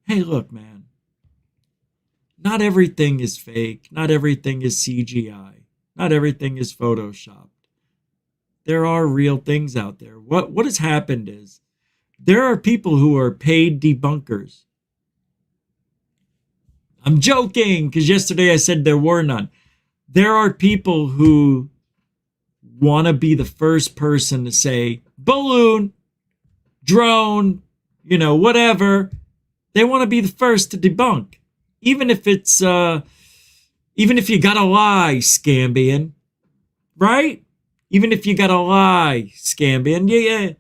Hey, look, man. Not everything is fake. Not everything is CGI. Not everything is photoshopped. There are real things out there. What has happened is there are people who are paid debunkers. I'm joking, because yesterday I said there were none. There are people who want to be the first person to say balloon, drone, whatever. They want to be the first to debunk. Even if it's, even if you gotta lie, Scambian, right? Even if you gotta lie, Scambian, yeah.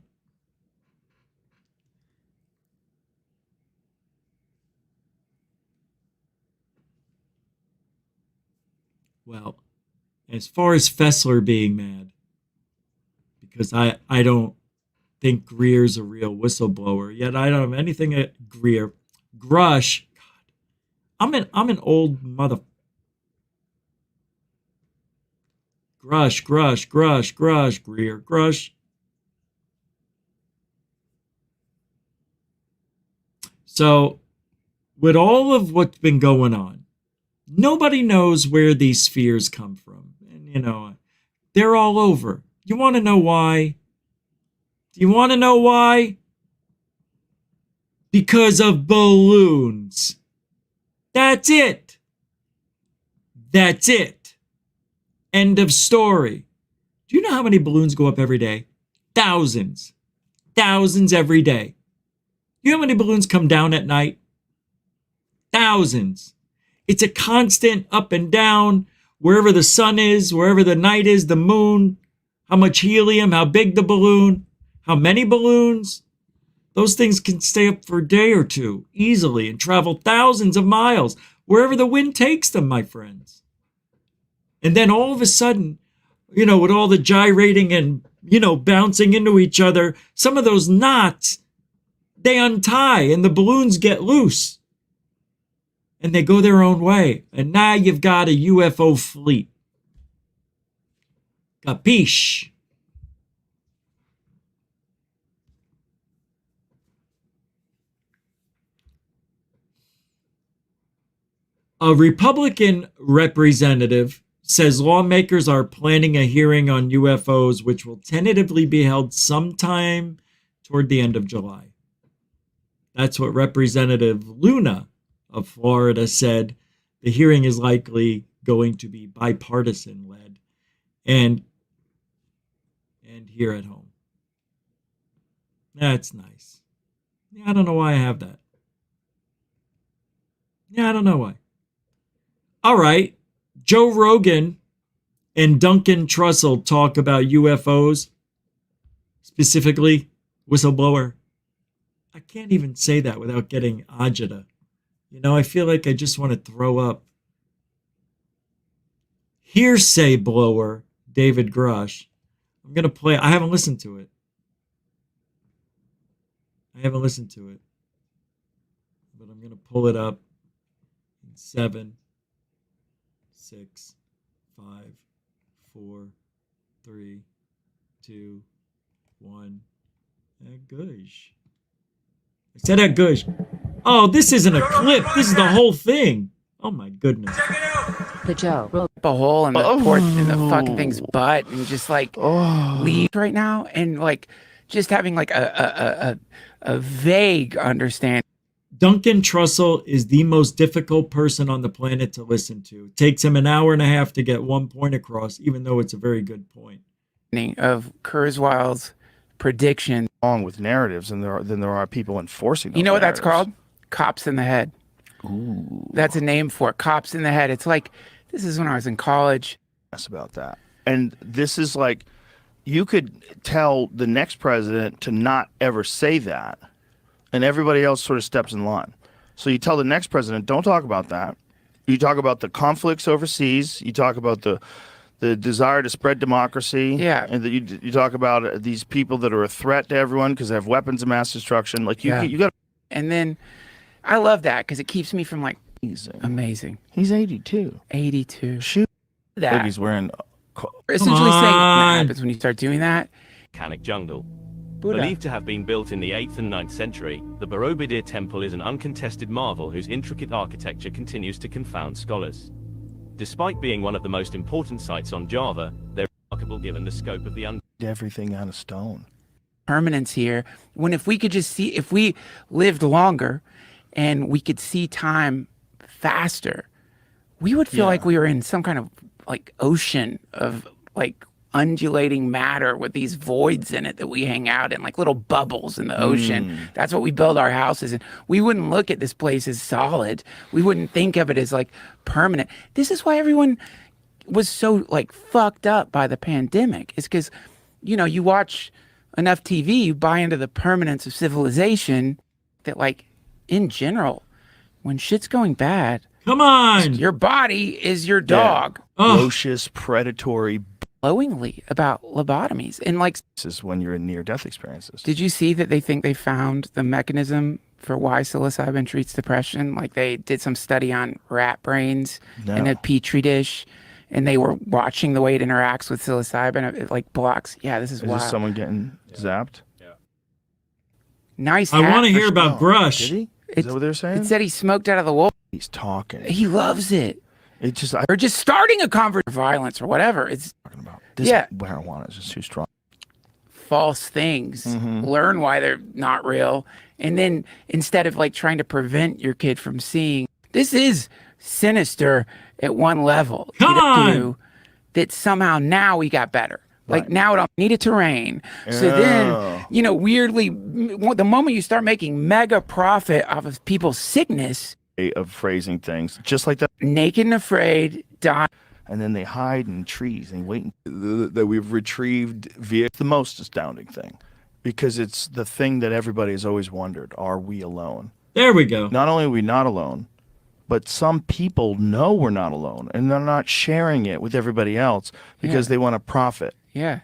Well, as far as Fessler being mad, because I don't think Greer's a real whistleblower, yet I don't have anything at Greer. Grush, God, I'm an old mother. Grush, Greer, Grush. So, with all of what's been going on, nobody knows where these spheres come from. And, they're all over. You want to know why? Do you want to know why? Because of balloons. That's it. That's it. End of story. Do you know how many balloons go up every day? Thousands. Thousands every day. You know how many balloons come down at night? Thousands. It's a constant up and down, wherever the sun is, wherever the night is, the moon, how much helium, how big the balloon, how many balloons. Those things can stay up for a day or two easily and travel thousands of miles, wherever the wind takes them, my friends. And then all of a sudden, with all the gyrating and, bouncing into each other, some of those knots, they untie and the balloons get loose. And they go their own way. And now you've got a UFO fleet. Capiche? A Republican representative says lawmakers are planning a hearing on UFOs, which will tentatively be held sometime toward the end of July. That's what Representative Luna of Florida said. The hearing is likely going to be bipartisan led and here at home. That's nice. Yeah, I don't know why I have that. Yeah, I don't know why. All right. Joe Rogan and Duncan Trussell talk about UFOs, specifically whistleblower. I can't even say that without getting agita. I feel like I just want to throw up. Hearsay blower, David Grush. I'm going to play. I haven't listened to it. But I'm going to pull it up in 7, 6, 5, 4, 3, 2, 1. Gosh. I said that gosh. Oh, this isn't a clip. This is the whole thing. Oh my goodness. The Joe rolled up a hole in the port in the fucking thing's butt and just leave right now and just having a vague understanding. Duncan Trussell is the most difficult person on the planet to listen to. It takes him an hour and a half to get one point across, even though it's a very good point. Of Kurzweil's prediction. Along with narratives, and than there are people enforcing those You know what that's narratives. called? Cops in the head. Ooh. That's a name for it. Cops in the head. It's like, this is when I was in college. That's about that. And this is like, you could tell the next president to not ever say that, and everybody else sort of steps in line. So you tell the next president, don't talk about that. You talk about the conflicts overseas. You talk about the desire to spread democracy. Yeah. And you talk about these people that are a threat to everyone because they have weapons of mass destruction. Like, you got. And then I love that because it keeps me from like, amazing. He's 82. 82. Shoot. That. Like he's wearing. Essentially saying what happens when you start doing that. Volcanic jungle. Buddha. Believed to have been built in the 8th and 9th century, the Borobudur Temple is an uncontested marvel whose intricate architecture continues to confound scholars. Despite being one of the most important sites on Java, they're remarkable given the scope of the everything out of stone. Permanence here, when if we could just see, if we lived longer and we could see time faster, we would feel like we were in some kind of like ocean of like undulating matter with these voids in it that we hang out in, like little bubbles in the ocean. That's what we build our houses in. We wouldn't look at this place as solid. We wouldn't think of it as like permanent. This is why everyone was so like fucked up by the pandemic. It's because, you know, you watch enough TV, you buy into the permanence of civilization that like in general, when shit's going bad, come on, your body is your dog. Ferocious, predatory, glowingly about lobotomies. And like, this is when you're in near-death experiences. Did you see that they think they found the mechanism for why psilocybin treats depression? Like they did some study on rat brains in a petri dish, and they were watching the way it interacts with psilocybin. It like blocks. Yeah, this is wild. Is this someone getting zapped? Yeah. Nice. I want to hear about Grush. Did he? Is that what they're saying? It said he smoked out of the wolf. He's talking. He loves it. It just or just starting a conversation, violence or whatever. It's talking about this. Marijuana is just too strong. False things. Learn why they're not real, and then instead of like trying to prevent your kid from seeing, this is sinister at one level. Come on. That somehow now we got better. Like now it don't need it to rain. So then, you know, weirdly, the moment you start making mega profit off of people's sickness. Of phrasing things just like that. Naked and afraid, die. And then they hide in trees and wait that we've retrieved via the most astounding thing, because it's the thing that everybody has always wondered. Are we alone? There we go. Not only are we not alone, but some people know we're not alone, and they're not sharing it with everybody else because they want to profit. Yeah.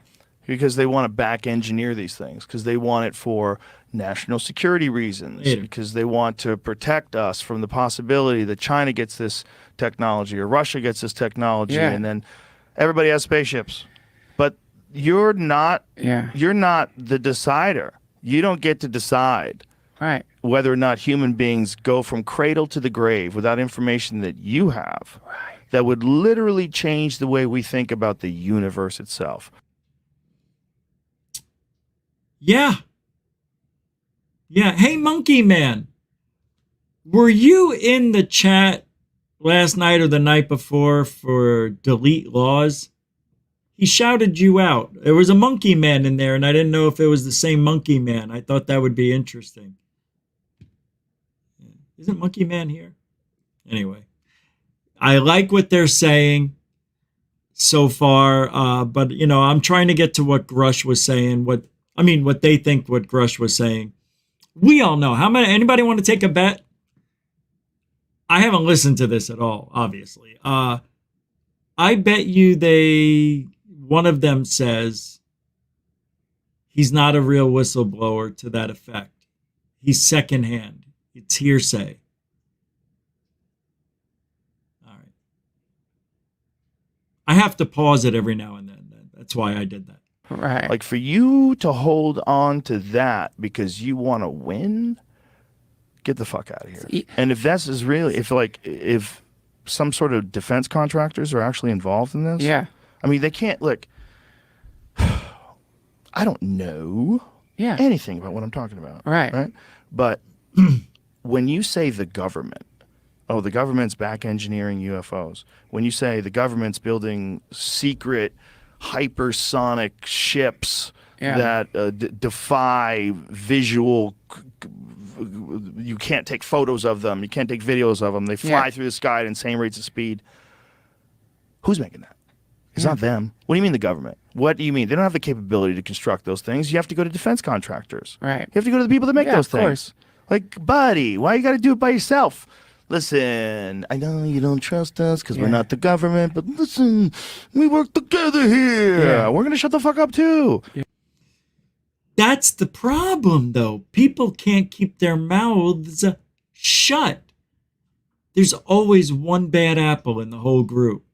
Because they want to back engineer these things, because they want it for national security reasons, because they want to protect us from the possibility that China gets this technology or Russia gets this technology, and then everybody has spaceships. But you're not the decider. You don't get to decide whether or not human beings go from cradle to the grave without information that you have that would literally change the way we think about the universe itself. Yeah. Yeah. Hey, Monkey Man, were you in the chat last night or the night before for Delete Laws? He shouted you out. There was a Monkey Man in there, and I didn't know if it was the same Monkey Man. I thought that would be interesting. Isn't Monkey Man here? Anyway, I like what they're saying so far, but, you know, I'm trying to get to what Grush was saying, what they think what Grush was saying. We all know. Anybody want to take a bet? I haven't listened to this at all, obviously. I bet you one of them says he's not a real whistleblower to that effect. He's secondhand. It's hearsay. All right. I have to pause it every now and then. That's why I did that. Right. Like, for you to hold on to that because you want to win, get the fuck out of here. And if this is really, if some sort of defense contractors are actually involved in this, I mean, they can't, I don't know anything about what I'm talking about. Right. But when you say the government, oh, the government's back engineering UFOs. When you say the government's building secret hypersonic ships that defy visual, you can't take photos of them, you can't take videos of them, they fly through the sky at insane rates of speed. Who's making that? It's not them. What do you mean the government? What do you mean? They don't have the capability to construct those things. You have to go to defense contractors. Right. You have to go to the people that make those things. Course. Like, buddy, why you got to do it by yourself? Listen, I know you don't trust us because we're not the government, but listen, we work together here. Yeah. We're going to shut the fuck up too. That's the problem, though. People can't keep their mouths shut. There's always one bad apple in the whole group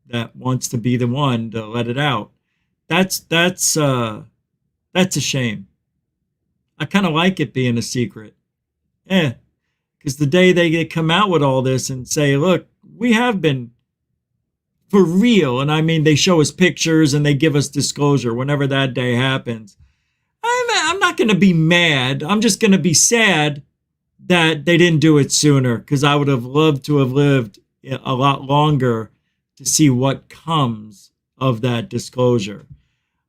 that wants to be the one to let it out. That's a shame. I kind of like it being a secret. Because the day they come out with all this and say, look, we have been for real, and I mean they show us pictures and they give us disclosure whenever that day happens, I'm not going to be mad. I'm just going to be sad that they didn't do it sooner, because I would have loved to have lived a lot longer to see what comes of that disclosure.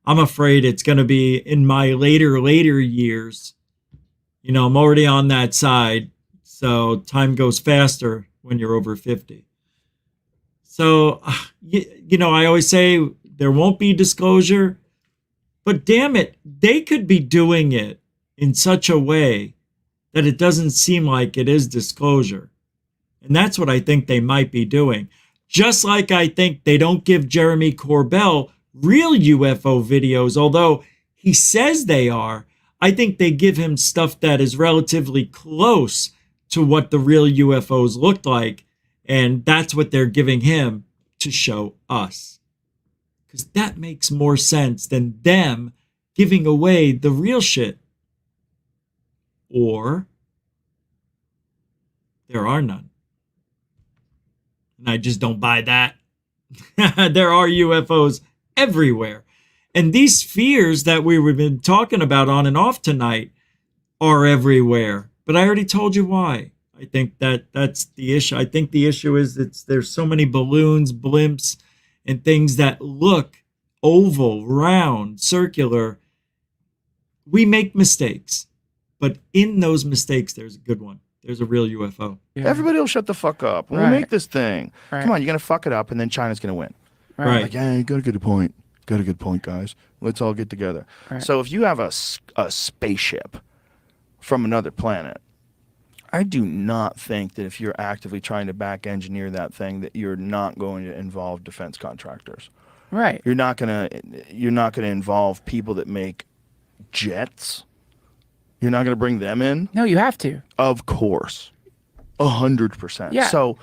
I'm afraid it's going to be in my later years. You know, I'm already on that side, so time goes faster when you're over 50. So, you know, I always say there won't be disclosure, but damn it, they could be doing it in such a way that it doesn't seem like it is disclosure. And that's what I think they might be doing. Just like I think they don't give Jeremy Corbell real UFO videos, although he says they are. I think they give him stuff that is relatively close to what the real UFOs looked like. And that's what they're giving him to show us. Because that makes more sense than them giving away the real shit. Or there are none. And I just don't buy that. There are UFOs everywhere. And these spheres that we've been talking about on and off tonight are everywhere. But I already told you why. I think that's the issue. I think the issue is there's so many balloons, blimps, and things that look oval, round, circular. We make mistakes. But in those mistakes, there's a good one. There's a real UFO. Yeah. Everybody will shut the fuck up. We'll make this thing. Right. Come on, you're going to fuck it up, and then China's going to win. Right. Like, yeah, you got a good point. Got a good point, guys. Let's all get together. Right. So if you have a spaceship from another planet, I do not think that if you're actively trying to back engineer that thing, that you're not going to involve defense contractors. Right. You're not gonna involve people that make jets. You're not gonna bring them in. No, you have to. Of course, 100%. Yeah. So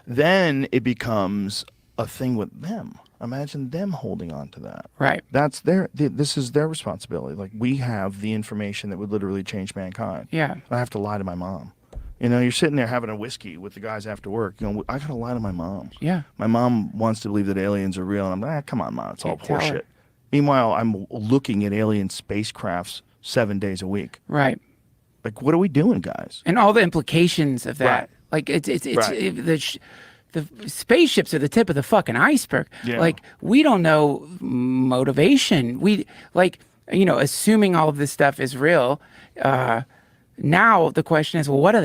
then it becomes a thing with them. Imagine them holding on to that. Right. That's this is their responsibility. Like, we have the information that would literally change mankind. Yeah. I have to lie to my mom. You know, you're sitting there having a whiskey with the guys after work. You know, I gotta lie to my mom. Yeah. My mom wants to believe that aliens are real, and I'm like, come on, Mom, it's all Can't tell her. horseshit. Meanwhile, I'm looking at alien spacecrafts 7 days a week. Right. Like, what are we doing, guys? And all the implications of that. Right. Like, it's Right. the spaceships are the tip of the fucking iceberg. Yeah. Like, we don't know motivation. We, like, you know, assuming all of this stuff is real, now the question is, well, what do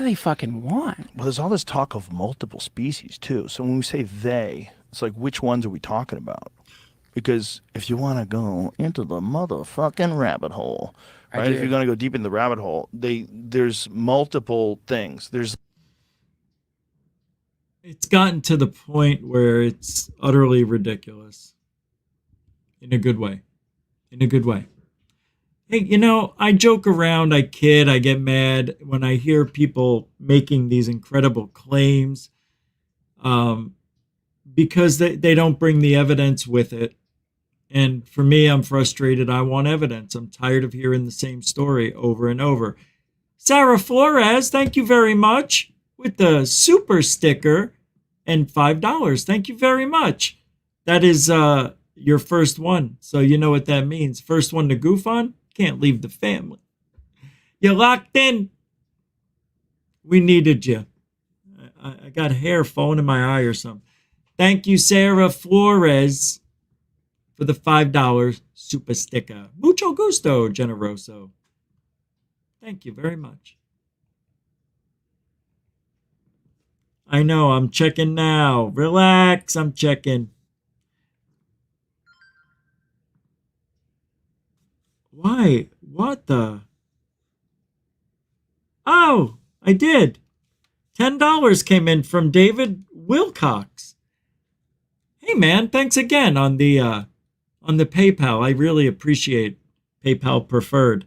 they fucking want? Well, there's all this talk of multiple species too. So when we say they, it's like, which ones are we talking about? Because if you want to go into the motherfucking rabbit hole, right? If you're going to go deep in the rabbit hole, there's multiple things. It's gotten to the point where it's utterly ridiculous. In a good way. In a good way. Hey, you know, I joke around, I kid, I get mad when I hear people making these incredible claims because they don't bring the evidence with it. And for me, I'm frustrated. I want evidence. I'm tired of hearing the same story over and over. Sarah Flores, thank you very much with the super sticker and $5. Thank you very much. That is your first one. So you know what that means. First one to goof on. Can't leave the family. You locked in. We needed you. I got hair falling in my eye or something. Thank you, Sarah Flores, for the $5 super sticker. Mucho gusto, generoso. Thank you very much. I know, I'm checking now. Relax, I'm checking. Why? What the? Oh, I did. $10 came in from David Wilcox. Hey man, thanks again on the PayPal. I really appreciate PayPal preferred.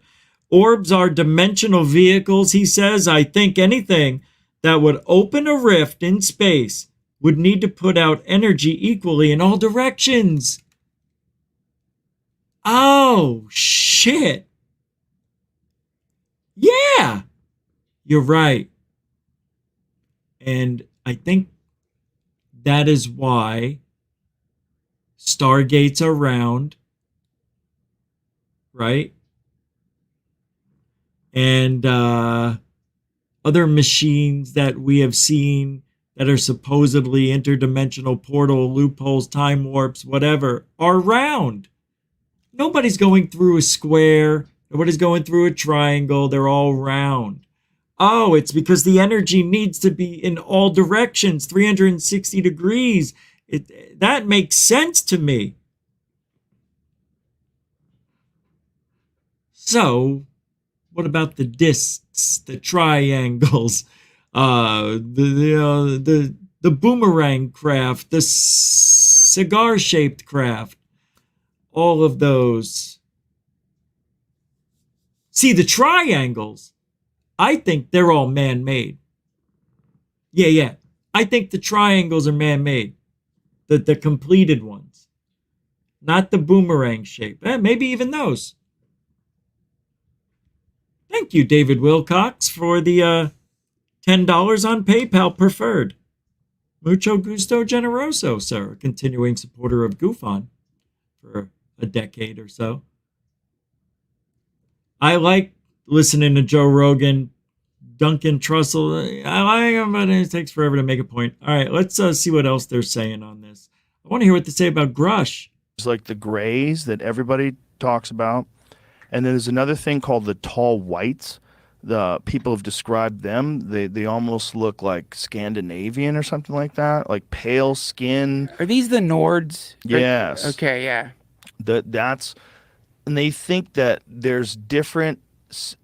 Orbs are dimensional vehicles, he says. I think anything that would open a rift in space would need to put out energy equally in all directions. Oh, shit. Yeah, you're right. And I think that is why Stargates are round, right? And other machines that we have seen that are supposedly interdimensional portal, loopholes, time warps, whatever, are round. Nobody's going through a square. Nobody's going through a triangle. They're all round. Oh, it's because the energy needs to be in all directions, 360 degrees. That makes sense to me. So, what about the discs, the triangles, the boomerang craft, the cigar-shaped craft, all of those? See, the triangles, I think they're all man-made. Yeah. I think the triangles are man-made. The completed ones. Not the boomerang shape. Maybe even those. Thank you, David Wilcox, for the $10 on PayPal preferred. Mucho gusto generoso, sir. Continuing supporter of GoofOn for a decade or so. I like listening to Joe Rogan, Duncan Trussell. I like him, but it takes forever to make a point. All right, let's see what else they're saying on this. I want to hear what they say about Grush. It's like the grays that everybody talks about. And then there's another thing called the tall whites. The people have described them. They almost look like Scandinavian or something like that, like pale skin. Are these the Nords? Yes. Okay, yeah. And they think that there's different,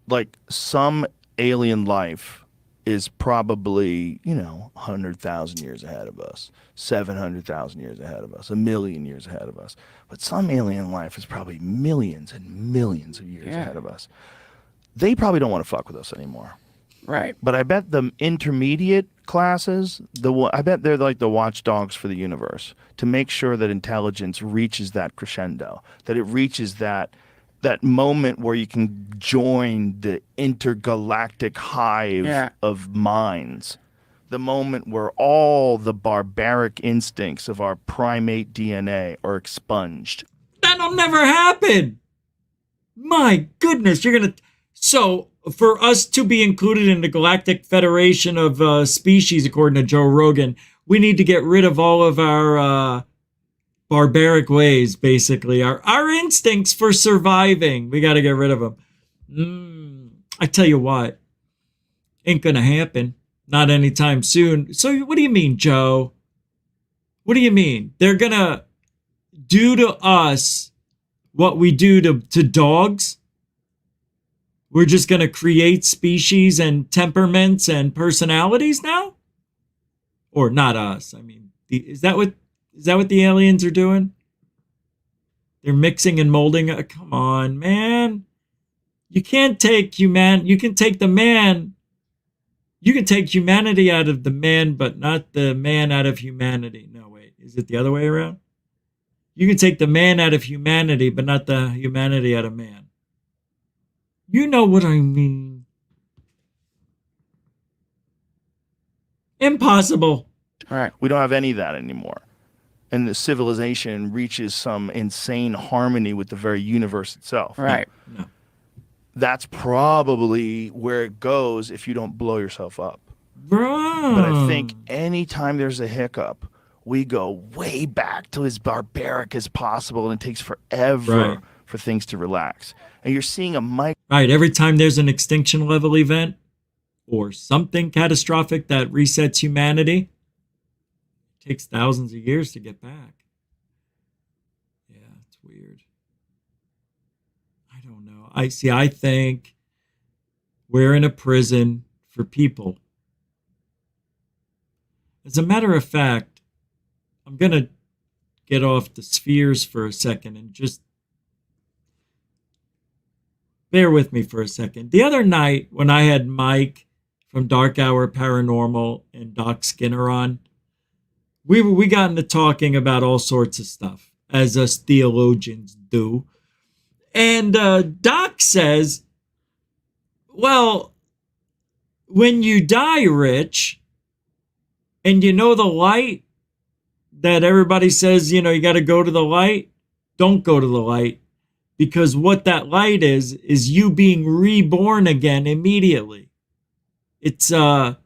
like some alien life is probably, 100,000 years ahead of us, 700,000 years ahead of us, 1,000,000 years ahead of us. But some alien life is probably millions and millions of years ahead of us. They probably don't want to fuck with us anymore. Right. But I bet the intermediate classes, I bet they're like the watchdogs for the universe to make sure that intelligence reaches that crescendo, that it reaches that moment where you can join the intergalactic hive of minds. The moment where all the barbaric instincts of our primate DNA are expunged. That'll never happen. My goodness, you're going to... So, for us to be included in the Galactic Federation of Species, according to Joe Rogan, we need to get rid of all of our barbaric ways, basically. Our instincts for surviving. We got to get rid of them. I tell you what, ain't going to happen. Not anytime soon. So what do you mean, Joe? What do you mean? They're going to do to us what we do to dogs? We're just going to create species and temperaments and personalities now? Or not us. I mean, is that what the aliens are doing? They're mixing and molding. Come on, man. You can't take you can take the man. You can take humanity out of the man, but not the man out of humanity. No, wait. Is it the other way around? You can take the man out of humanity, but not the humanity out of man. You know what I mean. Impossible. All right. We don't have any of that anymore. And the civilization reaches some insane harmony with the very universe itself. Right. No. that's probably where it goes if you don't blow yourself up. Bro. But I think anytime there's a hiccup, we go way back to as barbaric as possible, and it takes forever for things to relax. And you're seeing a Right, every time there's an extinction level event or something catastrophic that resets humanity, it takes thousands of years to get back. Yeah, it's weird. I don't know. I think we're in a prison for people. As a matter of fact, I'm going to get off the spheres for a second and just bear with me for a second. The other night when I had Mike from Dark Hour Paranormal and Doc Skinner on, we got into talking about all sorts of stuff, as us theologians do. And Doc says, well, when you die, Rich, and you know the light that everybody says, you got to go to the light, don't go to the light. Because what that light is you being reborn again immediately. It's the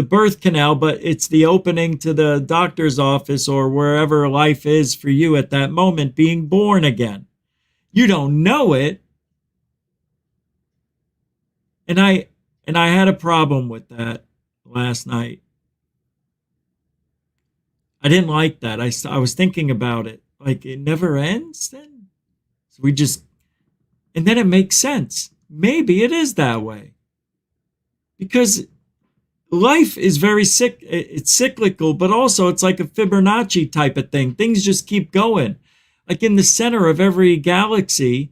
birth canal, but it's the opening to the doctor's office or wherever life is for you at that moment, being born again. You don't know it. And I had a problem with that last night. I didn't like that. I was thinking about it. Like, it never ends then? So and then it makes sense. Maybe it is that way. Because life is very it's cyclical, but also it's like a Fibonacci type of thing. Things just keep going. Like in the center of every galaxy,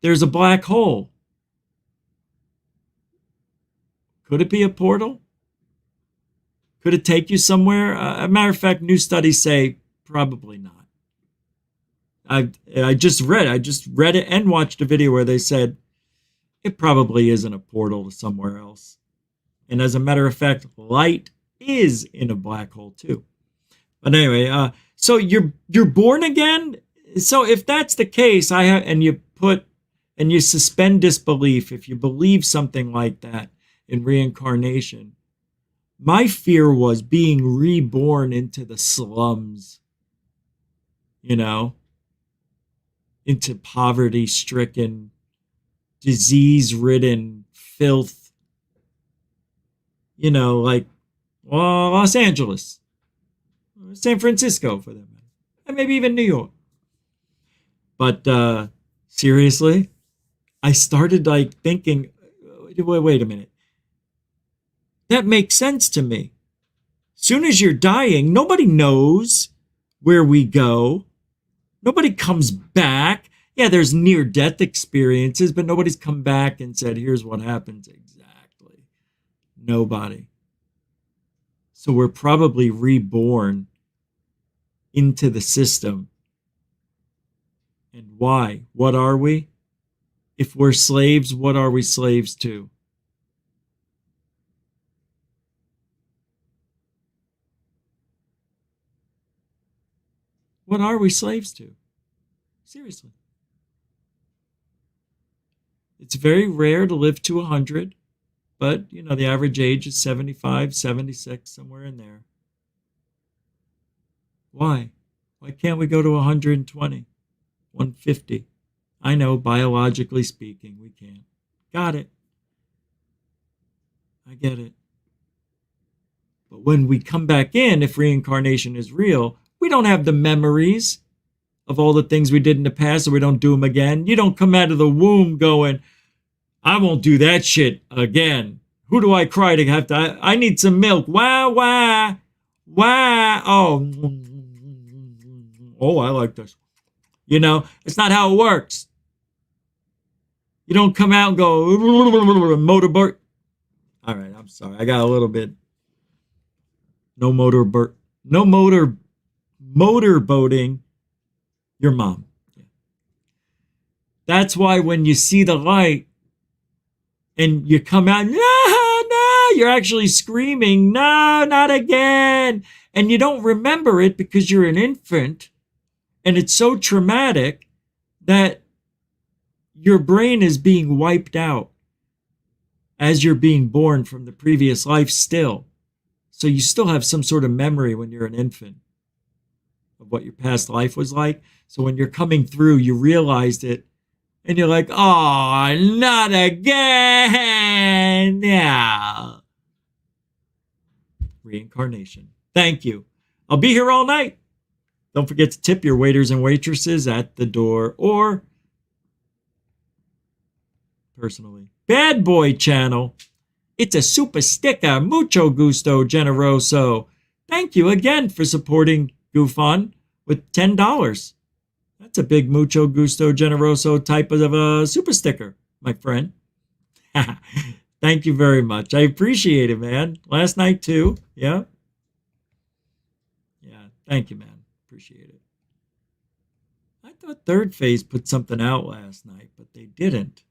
there's a black hole. Could it be a portal? Could it take you somewhere? A matter of fact, new studies say probably not. I just read it and watched a video where they said it probably isn't a portal to somewhere else. And as a matter of fact, light is in a black hole too. But anyway, so you're born again. So if that's the case, and you suspend disbelief if you believe something like that in reincarnation. My fear was being reborn into the slums, into poverty-stricken, disease-ridden filth, like Los Angeles, San Francisco for that matter, and maybe even New York. But seriously, I started thinking, wait a minute. That makes sense to me. Soon as you're dying, nobody knows where we go. Nobody comes back. Yeah, there's near-death experiences, but nobody's come back and said, here's what happens exactly. Nobody. So we're probably reborn into the system. And why? What are we? If we're slaves, what are we slaves to? What are we slaves to? Seriously. It's very rare to live to 100, but, the average age is 75, 76, somewhere in there. Why? Why can't we go to 120, 150? I know, biologically speaking, we can't. Got it. I get it. But when we come back in, if reincarnation is real, we don't have the memories of all the things we did in the past, so we don't do them again. You don't come out of the womb going, I won't do that shit again. Who do I cry to have to? I need some milk. Wah, wah, wah. Oh, I like this. It's not how it works. You don't come out and go, motorboat. All right, I'm sorry. I got a little bit. No motorboating your mom. Yeah. That's why when you see the light and you come out, no, you're actually screaming, no, not again. And you don't remember it because you're an infant and it's so traumatic that your brain is being wiped out as you're being born from the previous life still. So you still have some sort of memory when you're an infant of what your past life was like. So when you're coming through, you realized it and you're like, oh, not again. Yeah. Reincarnation. Thank you. I'll be here all night. Don't forget to tip your waiters and waitresses at the door or personally. Bad Boy Channel. It's a super sticker. Mucho gusto, generoso. Thank you again for supporting GoofOn with $10. That's a big mucho gusto, generoso type of a super sticker, my friend. Thank you very much. I appreciate it, man. Last night too. Yeah. Yeah. Thank you, man. Appreciate it. I thought Third Phase put something out last night, but they didn't.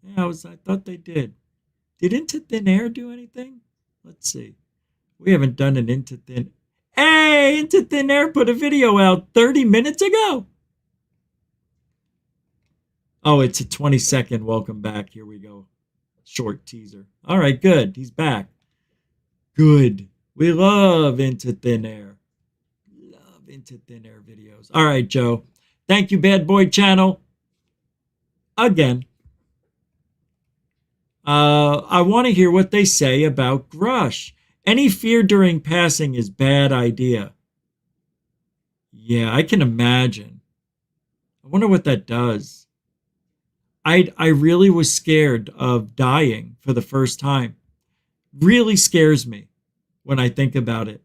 Yeah, I thought they did. Did Into Thin Air do anything? Let's see. We haven't done an Into Thin. Hey, Into Thin Air put a video out 30 minutes ago. Oh, it's a 20-second welcome back. Here we go. Short teaser. All right, good. He's back. Good. We love Into Thin Air. Love Into Thin Air videos. All right, Joe. Thank you, Bad Boy Channel. Again. I want to hear what they say about Grush. Any fear during passing is bad idea. Yeah, I can imagine. I wonder what that does. I really was scared of dying for the first time. Really scares me when I think about it.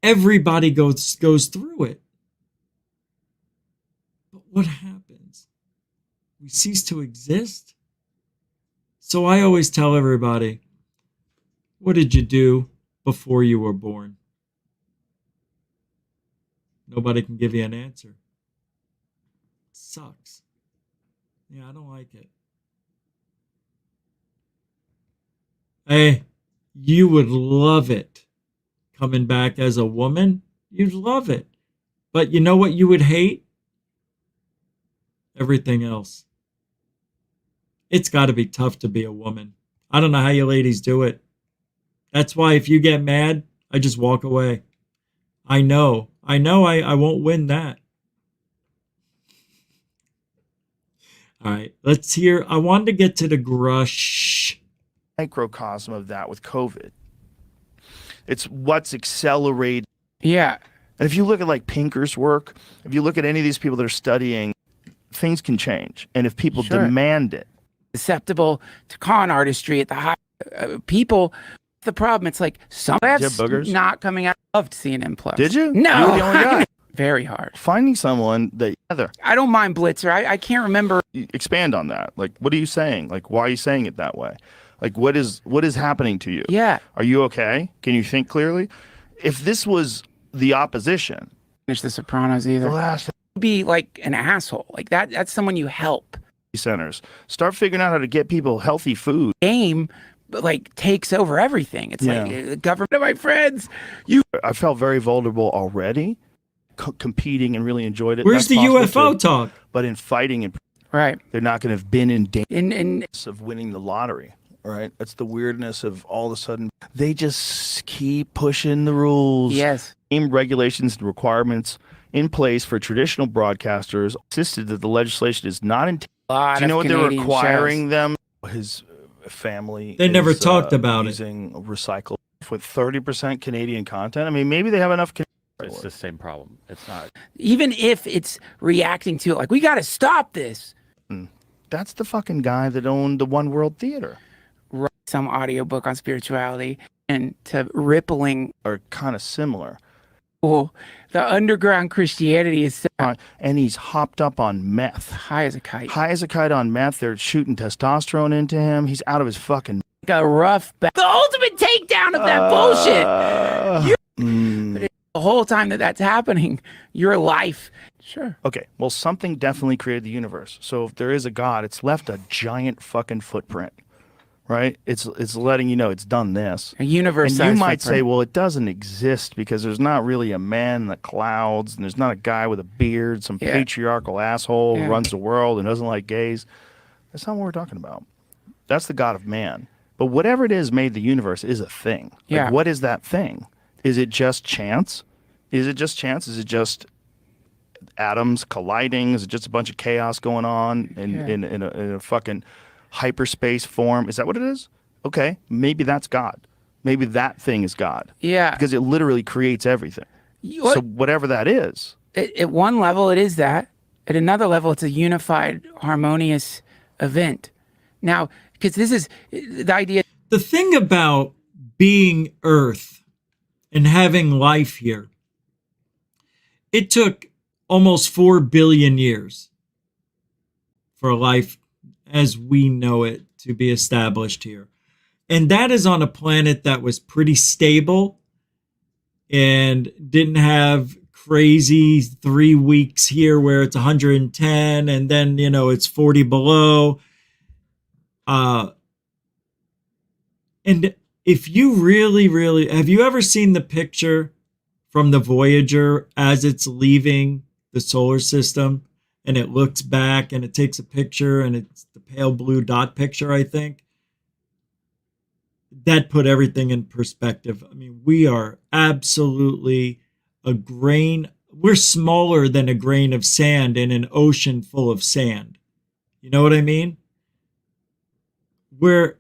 Everybody goes through it. But what happens? We cease to exist? So I always tell everybody, what did you do before you were born? Nobody can give you an answer. It sucks. Yeah, I don't like it. Hey, you would love it. Coming back as a woman, you'd love it. But you know what you would hate? Everything else. It's got to be tough to be a woman. I don't know how you ladies do it. That's why if you get mad, I just walk away. I know I won't win that. All right, let's hear. I wanted to get to the Grush. Microcosm of that with COVID. It's what's accelerated. Yeah. And if you look at like Pinker's work, if you look at any of these people that are studying, things can change. And if people demand it. Susceptible to con artistry at the high people. The problem, it's like some that's not coming out. I loved seeing him plus. Did you? No. You were the only guy. Very hard. Finding someone that I don't mind Blitzer. I can't remember. Expand on that. Like, what are you saying? Like, why are you saying it that way? Like, what is happening to you? Yeah. Are you okay? Can you think clearly? If this was the opposition, finish The Sopranos either. Be like an asshole. Like that's someone you help. Centers start figuring out how to get people healthy food. Game like takes over everything. It's like government of my friends. I felt very vulnerable already, competing and really enjoyed it. Where's the UFO talk? But in fighting and they're not going to have been in danger of winning the lottery. All right, that's the weirdness of all of a sudden they just keep pushing the rules. Yes, same regulations and requirements in place for traditional broadcasters. Insisted that the legislation is not intended. Do you know what they're requiring them? His family. They never talked about using recycled with 30% Canadian content. I mean, maybe they have enough. It's the same problem. It's not. Even if it's reacting to it, like we got to stop this. That's the fucking guy that owned the One World Theater. Write some audiobook on spirituality and to rippling are kind of similar. Well, the underground Christianity is and he's hopped up on meth. High as a kite. High as a kite on meth. They're shooting testosterone into him. He's out of his fucking. Like a rough back. The ultimate takedown of that bullshit. But the whole time that's happening, your life. Sure. Okay. Well, something definitely created the universe. So if there is a God, it's left a giant fucking footprint. Right? It's letting you know it's done this. A universe. And you might say, well, it doesn't exist because there's not really a man in the clouds and there's not a guy with a beard, some patriarchal asshole who runs the world and doesn't like gays. That's not what we're talking about. That's the God of man. But whatever it is made the universe is a thing. Yeah. Like, what is that thing? Is it just chance? Is it just chance? Is it just atoms colliding? Is it just a bunch of chaos going on in a fucking hyperspace form? Is that what it is? Okay, maybe that's God. Maybe that thing is God. Yeah. Because it literally creates everything. So whatever that is. At one level, it is that. At another level, it's a unified, harmonious event. Now, because this is the idea. The thing about being Earth and having life here, it took almost 4 billion years for life as we know it to be established here. And that is on a planet that was pretty stable and didn't have crazy 3 weeks here where it's 110 and then, it's 40 below. And if you really, have you ever seen the picture from the Voyager as it's leaving the solar system and it looks back and it takes a picture and it's the pale blue dot picture, I think? That put everything in perspective. I mean, we are absolutely we're smaller than a grain of sand in an ocean full of sand. You know what I mean? We're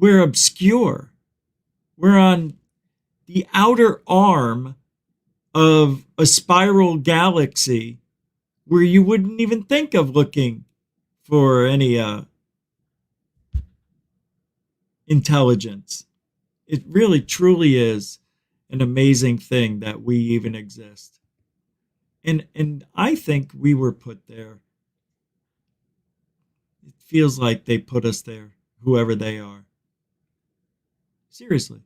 obscure. We're on the outer arm of a spiral galaxy where you wouldn't even think of looking for any intelligence. It really truly is an amazing thing that we even exist. And I think we were put there. It feels like they put us there, whoever they are. Seriously.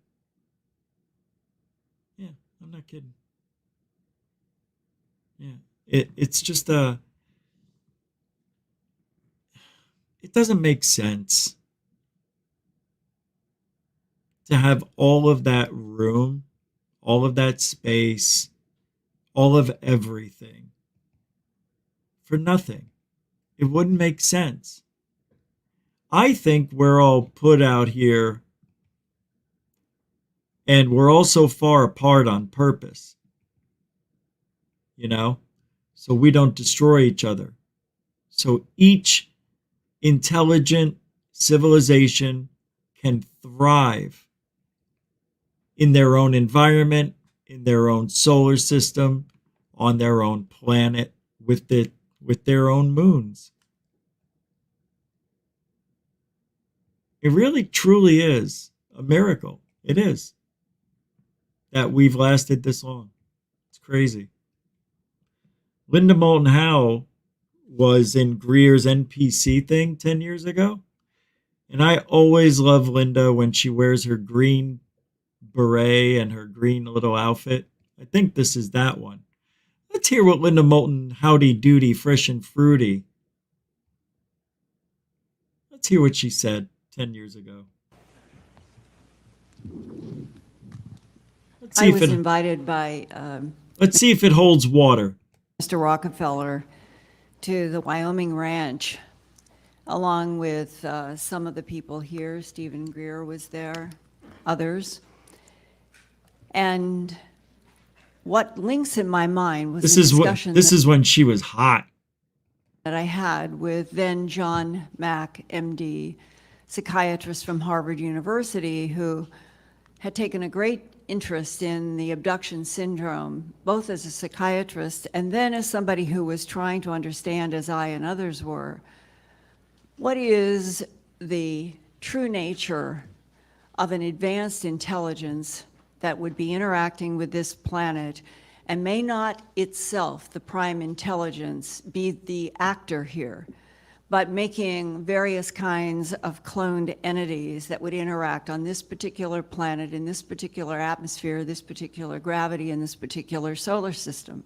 Yeah, I'm not kidding. Yeah, it's just it doesn't make sense to have all of that room, all of that space, all of everything for nothing. It wouldn't make sense. I think we're all put out here and we're all so far apart on purpose, so we don't destroy each other. So each intelligent civilization can thrive in their own environment, in their own solar system, on their own planet, with their own moons. It really truly is a miracle. It is that we've lasted this long. It's crazy. Linda Moulton Howe was in Greer's NPC thing 10 years ago. And I always love Linda when she wears her green beret and her green little outfit. I think this is that one. Let's hear what Linda Moulton, howdy doody, fresh and fruity. Let's hear what she said 10 years ago. I was invited by let's see if it holds water. Mr. Rockefeller to the Wyoming ranch, along with some of the people here. Stephen Greer was there, others. And what links in my mind was this is when she was hot. That I had with then John Mack, MD, psychiatrist from Harvard University, who had taken a great interest in the abduction syndrome, both as a psychiatrist and then as somebody who was trying to understand, as I and others were, what is the true nature of an advanced intelligence that would be interacting with this planet and may not itself, the prime intelligence, be the actor here, but making various kinds of cloned entities that would interact on this particular planet, in this particular atmosphere, this particular gravity, in this particular solar system.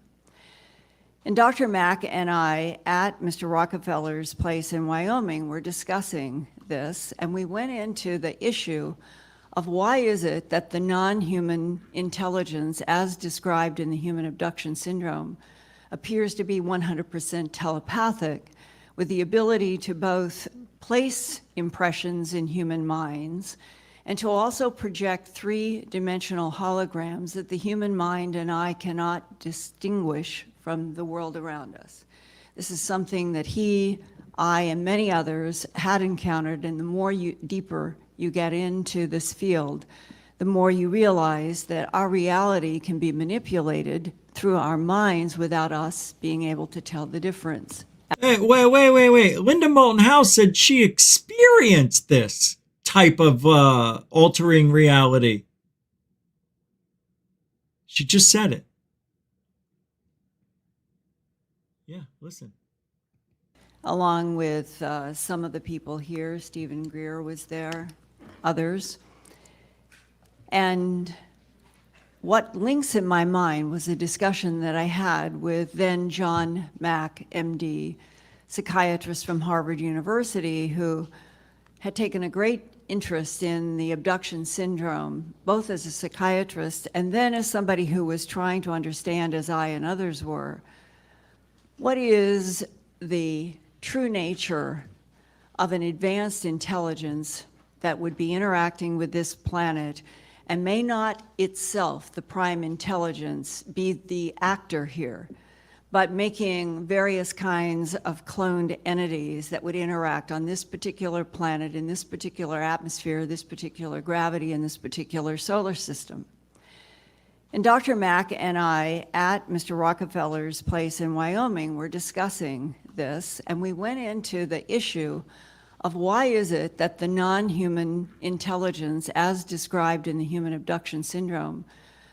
And Dr. Mack and I, at Mr. Rockefeller's place in Wyoming, were discussing this, and we went into the issue of why is it that the non-human intelligence, as described in the human abduction syndrome, appears to be 100% telepathic, with the ability to both place impressions in human minds and to also project three-dimensional holograms that the human mind and eye cannot distinguish from the world around us. This is something that he, I, and many others had encountered, and the more deeper you get into this field, the more you realize that our reality can be manipulated through our minds without us being able to tell the difference. Hey, wait. Linda Moulton Howe said she experienced this type of altering reality. She just said it. Yeah, listen. Along with some of the people here, Stephen Greer was there, others. And what links in my mind was a discussion that I had with then John Mack, MD, psychiatrist from Harvard University, who had taken a great interest in the abduction syndrome, both as a psychiatrist and then as somebody who was trying to understand, as I and others were, what is the true nature of an advanced intelligence that would be interacting with this planet, and may not itself, the prime intelligence, be the actor here, but making various kinds of cloned entities that would interact on this particular planet, in this particular atmosphere, this particular gravity, in this particular solar system. And Dr. Mack and I, at Mr. Rockefeller's place in Wyoming, were discussing this, and we went into the issue of why is it that the non-human intelligence, as described in the human abduction syndrome,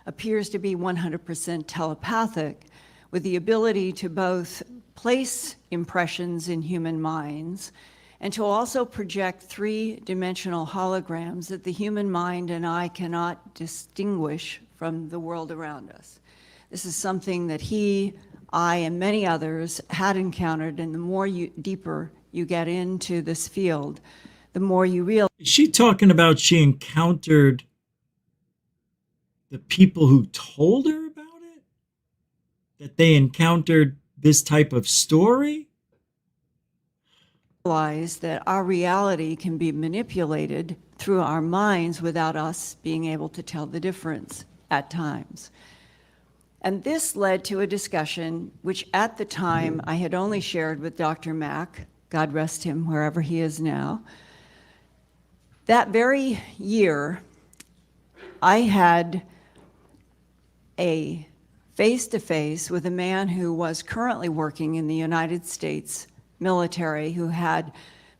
appears to be 100% telepathic, with the ability to both place impressions in human minds and to also project three-dimensional holograms that the human mind and eye cannot distinguish from the world around us. This is something that he, I, and many others had encountered, and the more deeper you get into this field, the more you realize. Is she talking about she encountered the people who told her about it? That they encountered this type of story? Realize that our reality can be manipulated through our minds without us being able to tell the difference at times. And this led to a discussion which at the time I had only shared with Dr. Mack, God rest him wherever he is now. That very year, I had a face-to-face with a man who was currently working in the United States military, who had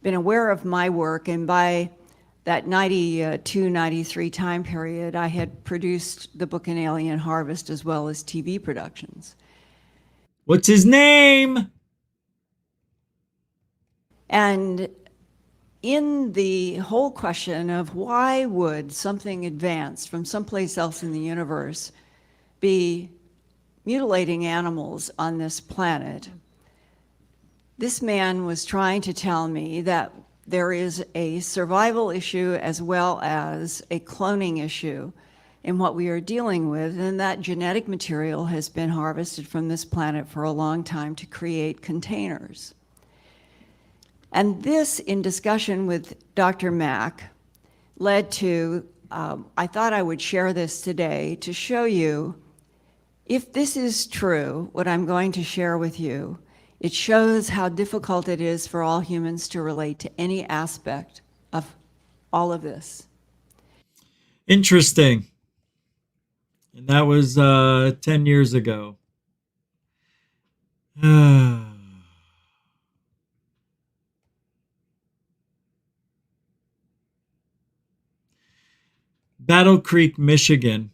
been aware of my work, and by that 92, 93 time period, I had produced the book An Alien Harvest as well as TV productions. What's his name? And in the whole question of why would something advanced from someplace else in the universe be mutilating animals on this planet, this man was trying to tell me that there is a survival issue as well as a cloning issue in what we are dealing with, and that genetic material has been harvested from this planet for a long time to create containers. And this, in discussion with Dr. Mack, led to, I thought I would share this today to show you, if this is true, what I'm going to share with you, it shows how difficult it is for all humans to relate to any aspect of all of this. Interesting. And that was 10 years ago. Battle Creek, Michigan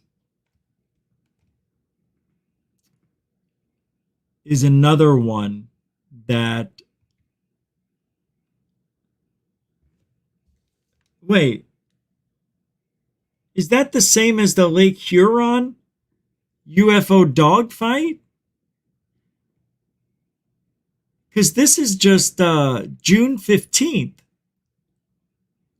is another one that, wait, is that the same as the Lake Huron UFO dogfight? Because this is just June 15th.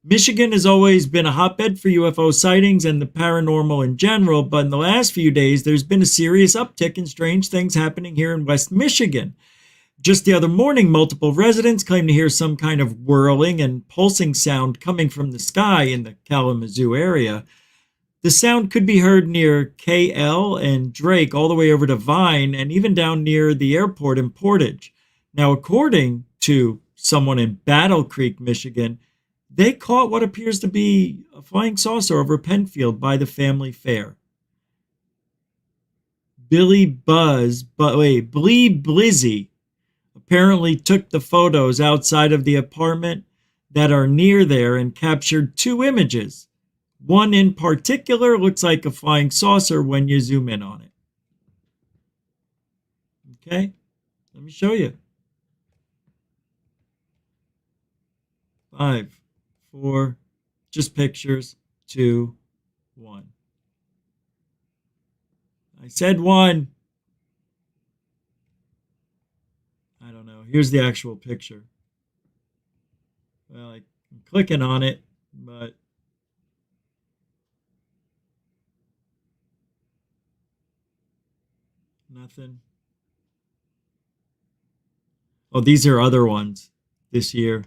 Michigan has always been a hotbed for UFO sightings and the paranormal in general, but in the last few days, there's been a serious uptick in strange things happening here in West Michigan. Just the other morning, multiple residents claimed to hear some kind of whirling and pulsing sound coming from the sky in the Kalamazoo area. The sound could be heard near KL and Drake, all the way over to Vine, and even down near the airport in Portage. Now, according to someone in Battle Creek, Michigan, they caught what appears to be a flying saucer over Penfield by the family fair. Blee Blizzy apparently took the photos outside of the apartment that are near there and captured 2 images. One in particular looks like a flying saucer when you zoom in on it. Okay, let me show you. 5, 4, just pictures, 2, 1. I said 1. I don't know. Here's the actual picture. Well, I'm clicking on it, but nothing. Oh, these are other ones this year.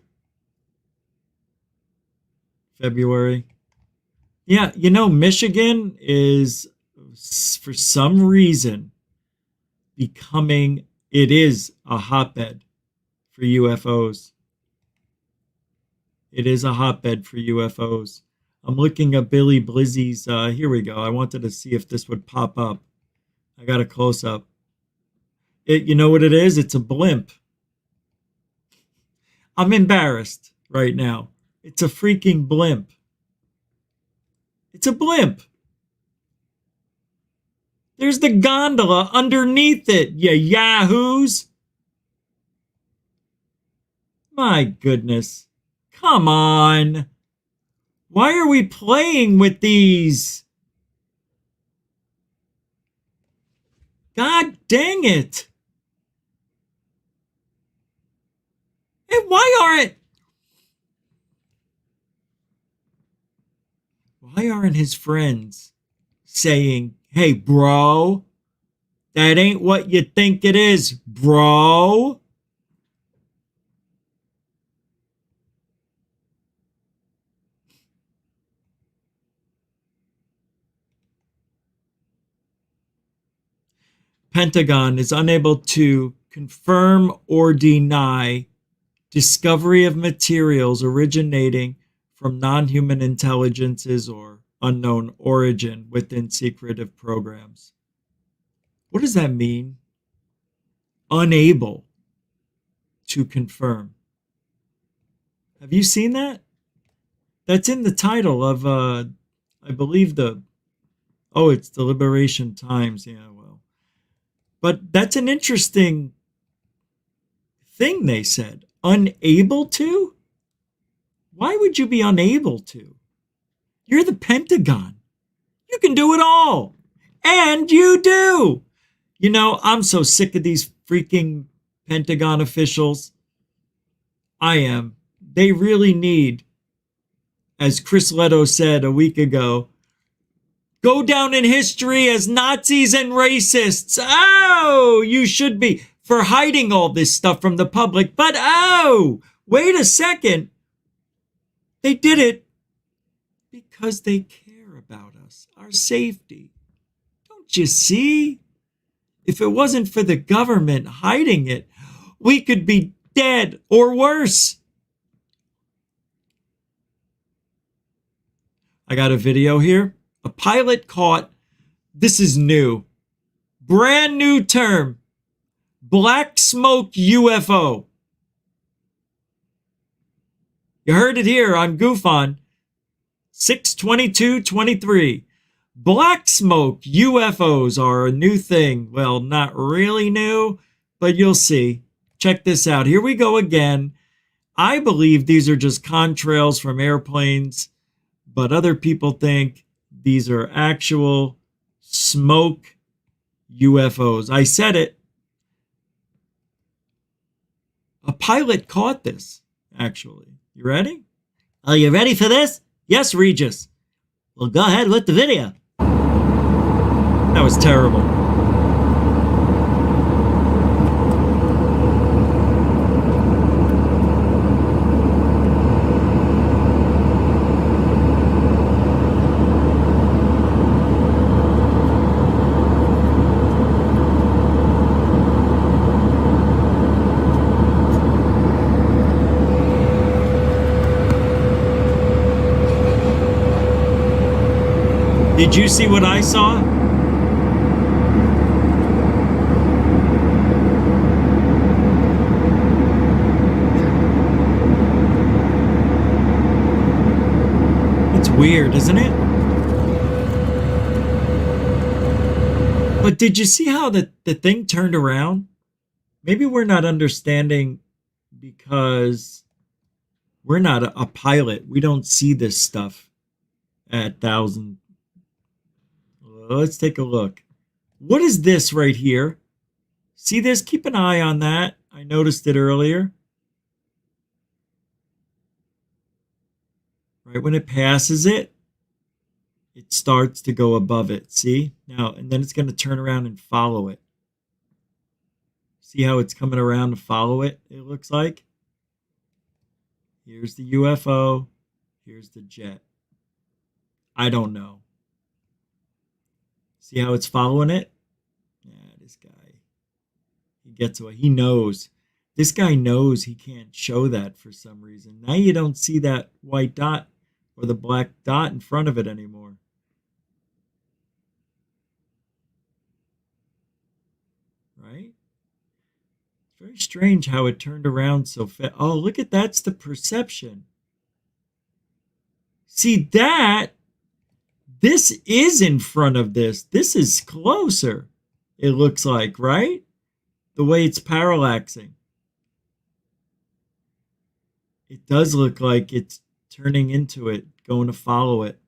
February. Yeah, you know, Michigan is, for some reason, it is a hotbed for UFOs. It is a hotbed for UFOs. I'm looking at Billy Blizzy's, here we go. I wanted to see if this would pop up. I got a close-up. You know what it is? It's a blimp. I'm embarrassed right now. It's a freaking blimp. It's a blimp. There's the gondola underneath it, you yahoos. My goodness. Come on. Why are we playing with these? God dang it. Hey, why aren't his friends saying, hey, bro, that ain't what you think it is, bro? Pentagon is unable to confirm or deny discovery of materials originating from non-human intelligences or unknown origin within secretive programs. What does that mean? Unable to confirm. Have you seen that? That's in the title of, I believe it's the Liberation Times. Yeah, well. But that's an interesting thing they said. Unable to? Why would you be unable to? You're the Pentagon. You can do it all. And you do. You know, I'm so sick of these freaking Pentagon officials. I am. They really need, as Chris Leto said a week ago, go down in history as Nazis and racists. Oh, you should be, for hiding all this stuff from the public. But oh, wait a second. They did it because they care about us, our safety. Don't you see? If it wasn't for the government hiding it, we could be dead or worse. I got a video here. A pilot caught, this is new, brand new term, black smoke UFO. You heard it here on GoofOn, 6/22/23. Black smoke UFOs are a new thing. Well, not really new, but you'll see. Check this out. Here we go again. I believe these are just contrails from airplanes, but other people think these are actual smoke UFOs. I said it. A pilot caught this, actually. You ready? Are you ready for this? Yes, Regis. Well, go ahead with the video. That was terrible. Did you see what I saw? It's weird, isn't it? But did you see how the thing turned around? Maybe we're not understanding because we're not a pilot. We don't see this stuff at 1,000. Let's take a look. What is this right here? See this? Keep an eye on that. I noticed it earlier. Right when it passes it, it starts to go above it. See? Now, and then it's going to turn around and follow it. See how it's coming around to follow it, it looks like? Here's the UFO. Here's the jet. I don't know. See how it's following it? Yeah, this guy. He gets away. He knows. This guy knows he can't show that for some reason. Now you don't see that white dot or the black dot in front of it anymore. Right? It's very strange how it turned around so fast. Oh, look at that's the perception. See that? This is in front of this. This is closer, it looks like, right? The way it's parallaxing. It does look like it's turning into it, going to follow it.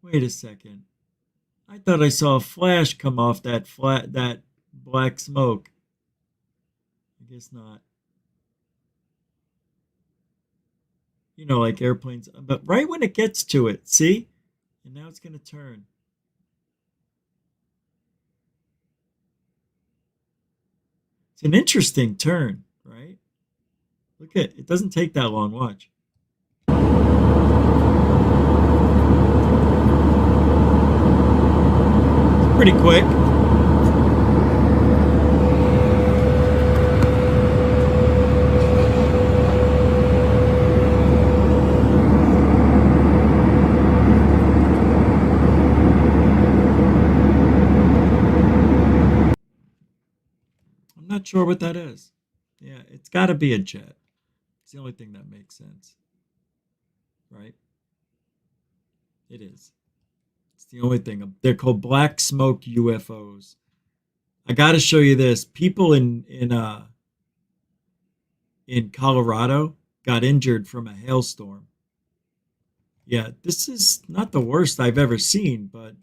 Wait a second. I thought I saw a flash come off that black smoke. I guess not. You know, like airplanes. But right when it gets to it, see? And now it's going to turn. It's an interesting turn, right? Look at it. Doesn't take that long. Watch. It's pretty quick. Not sure what that is. Yeah, it's got to be a jet. It's the only thing that makes sense. Right? It is. It's the only thing. They're called black smoke UFOs. I got to show you this. People in Colorado got injured from a hailstorm. Yeah, this is not the worst I've ever seen, but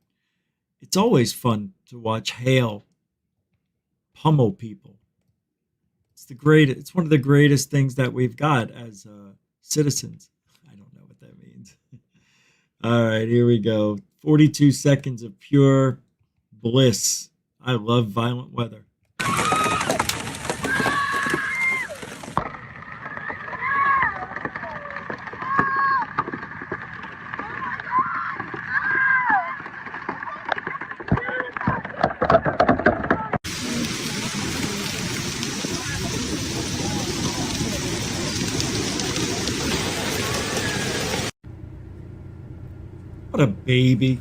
it's always fun to watch hail pummel people. It's one of the greatest things that we've got as citizens. I don't know what that means. All right, here we go. 42 seconds of pure bliss. I love violent weather. What a baby.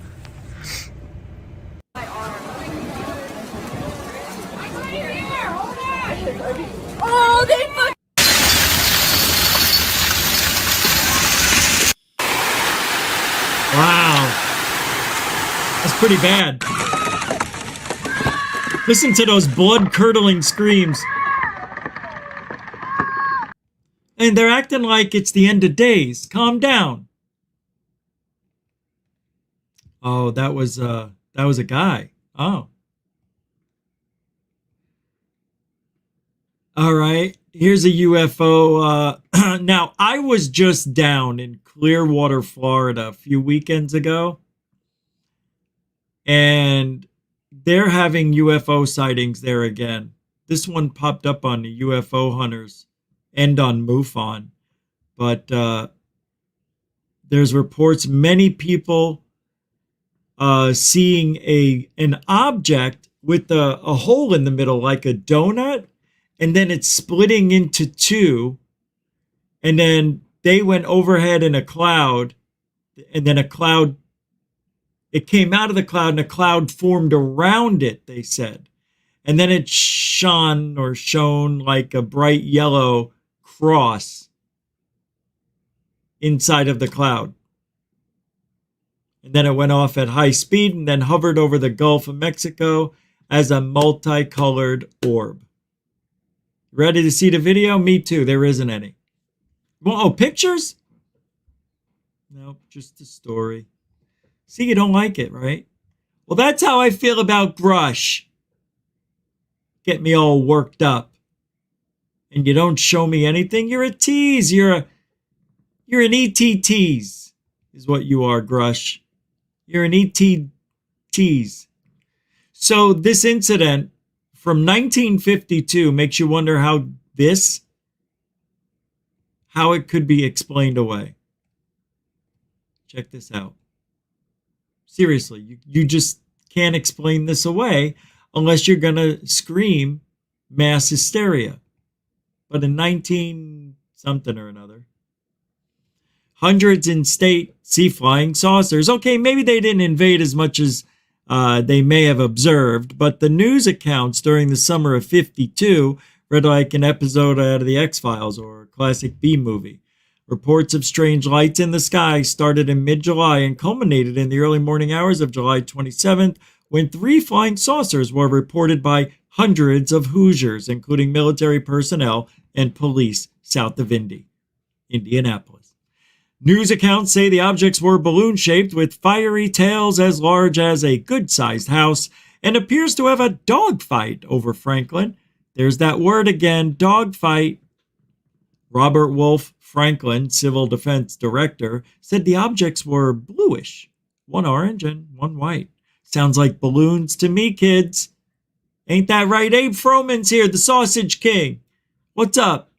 Oh, they fuck. Wow. That's pretty bad. Listen to those blood-curdling screams. And they're acting like it's the end of days. Calm down. Oh, that was a guy. Oh. All right. Here's a UFO. Now, I was just down in Clearwater, Florida a few weekends ago. And they're having UFO sightings there again. This one popped up on the UFO Hunters and on MUFON. But there's reports many people seeing an object with a hole in the middle like a donut, and then it's splitting into two, and then they went overhead in a cloud, and then it came out of the cloud and a cloud formed around it, they said. And then it shone like a bright yellow cross inside of the cloud. And then it went off at high speed and then hovered over the Gulf of Mexico as a multicolored orb. Ready to see the video? Me too. There isn't any. Oh, pictures? Nope, just a story. See, you don't like it, right? Well, that's how I feel about Grush. Get me all worked up. And you don't show me anything? You're a tease. You're an ET tease, is what you are, Grush. You're an ET tease. So this incident from 1952 makes you wonder how it could be explained away. Check this out. Seriously, you just can't explain this away unless you're going to scream mass hysteria. But in 19-something or another, hundreds in state see flying saucers. Okay, maybe they didn't invade as much as they may have observed, but the news accounts during the summer of 52 read like an episode out of the X-Files or a classic B-movie. Reports of strange lights in the sky started in mid-July and culminated in the early morning hours of July 27th when 3 flying saucers were reported by hundreds of Hoosiers, including military personnel and police south of Indianapolis. News accounts say the objects were balloon-shaped with fiery tails as large as a good-sized house and appears to have a dogfight over Franklin. There's that word again, dogfight. Robert Wolf Franklin, Civil Defense Director, said the objects were bluish, one orange and one white. Sounds like balloons to me, kids. Ain't that right? Abe Froman's here, the Sausage King. What's up?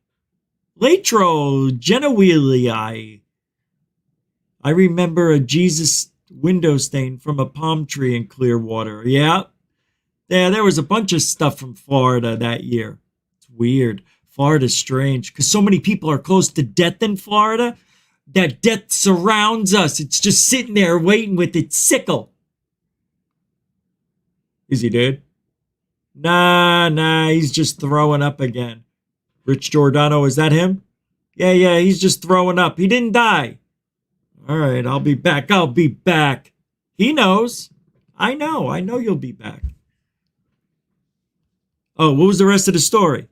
Latro Genuilii. I remember a Jesus window stain from a palm tree in Clearwater. Yeah, there was a bunch of stuff from Florida that year. It's weird. Florida's strange because so many people are close to death in Florida that death surrounds us. It's just sitting there waiting with its sickle. Is he dead? Nah, he's just throwing up again. Rich Giordano, is that him? Yeah, he's just throwing up. He didn't die. All right, I'll be back. He knows. I know you'll be back. Oh, what was the rest of the story?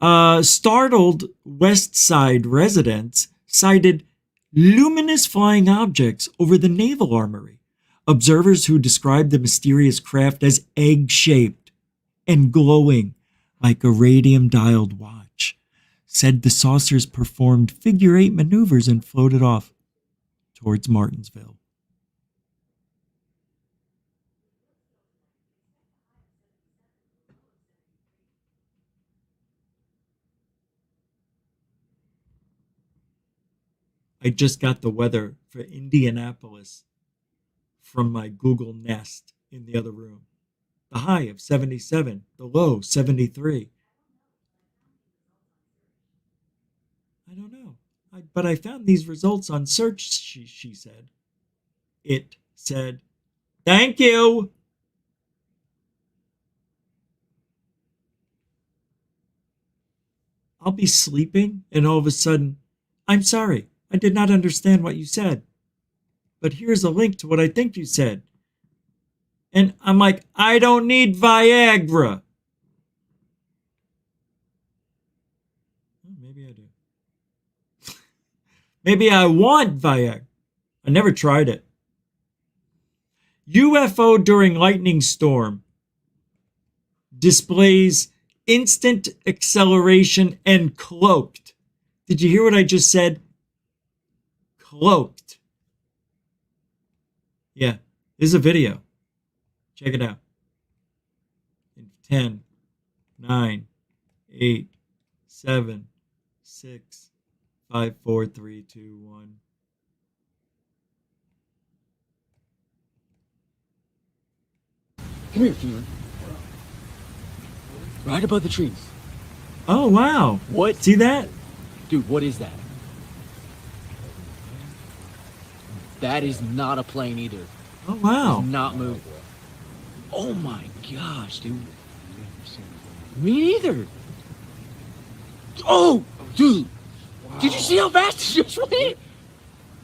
Startled West Side residents cited luminous flying objects over the Naval Armory. Observers who described the mysterious craft as egg-shaped and glowing like a radium-dialed watch said the saucers performed figure-8 maneuvers and floated off towards Martinsville. I just got the weather for Indianapolis from my Google Nest in the other room. The high of 77, the low 73. I don't know. But I found these results on search, she said. It said, thank you. I'll be sleeping and all of a sudden, I'm sorry. I did not understand what you said. But here's a link to what I think you said. And I'm like, I don't need Viagra. Maybe I do. Maybe I want Viagra. I never tried it. UFO during lightning storm displays instant acceleration and cloaked. Did you hear what I just said? Cloaked. Yeah, there's a video. Check it out. In 10, 9, 8, 7, 6, 5, 4, 3, 2, 1. Come here, Keenan. Right above the trees. Oh, wow. What? See that? Dude, what is that? That is not a plane either. Oh, wow. It's not moving. Oh my gosh, dude. Me neither. Oh, dude. Did you see how fast it just went?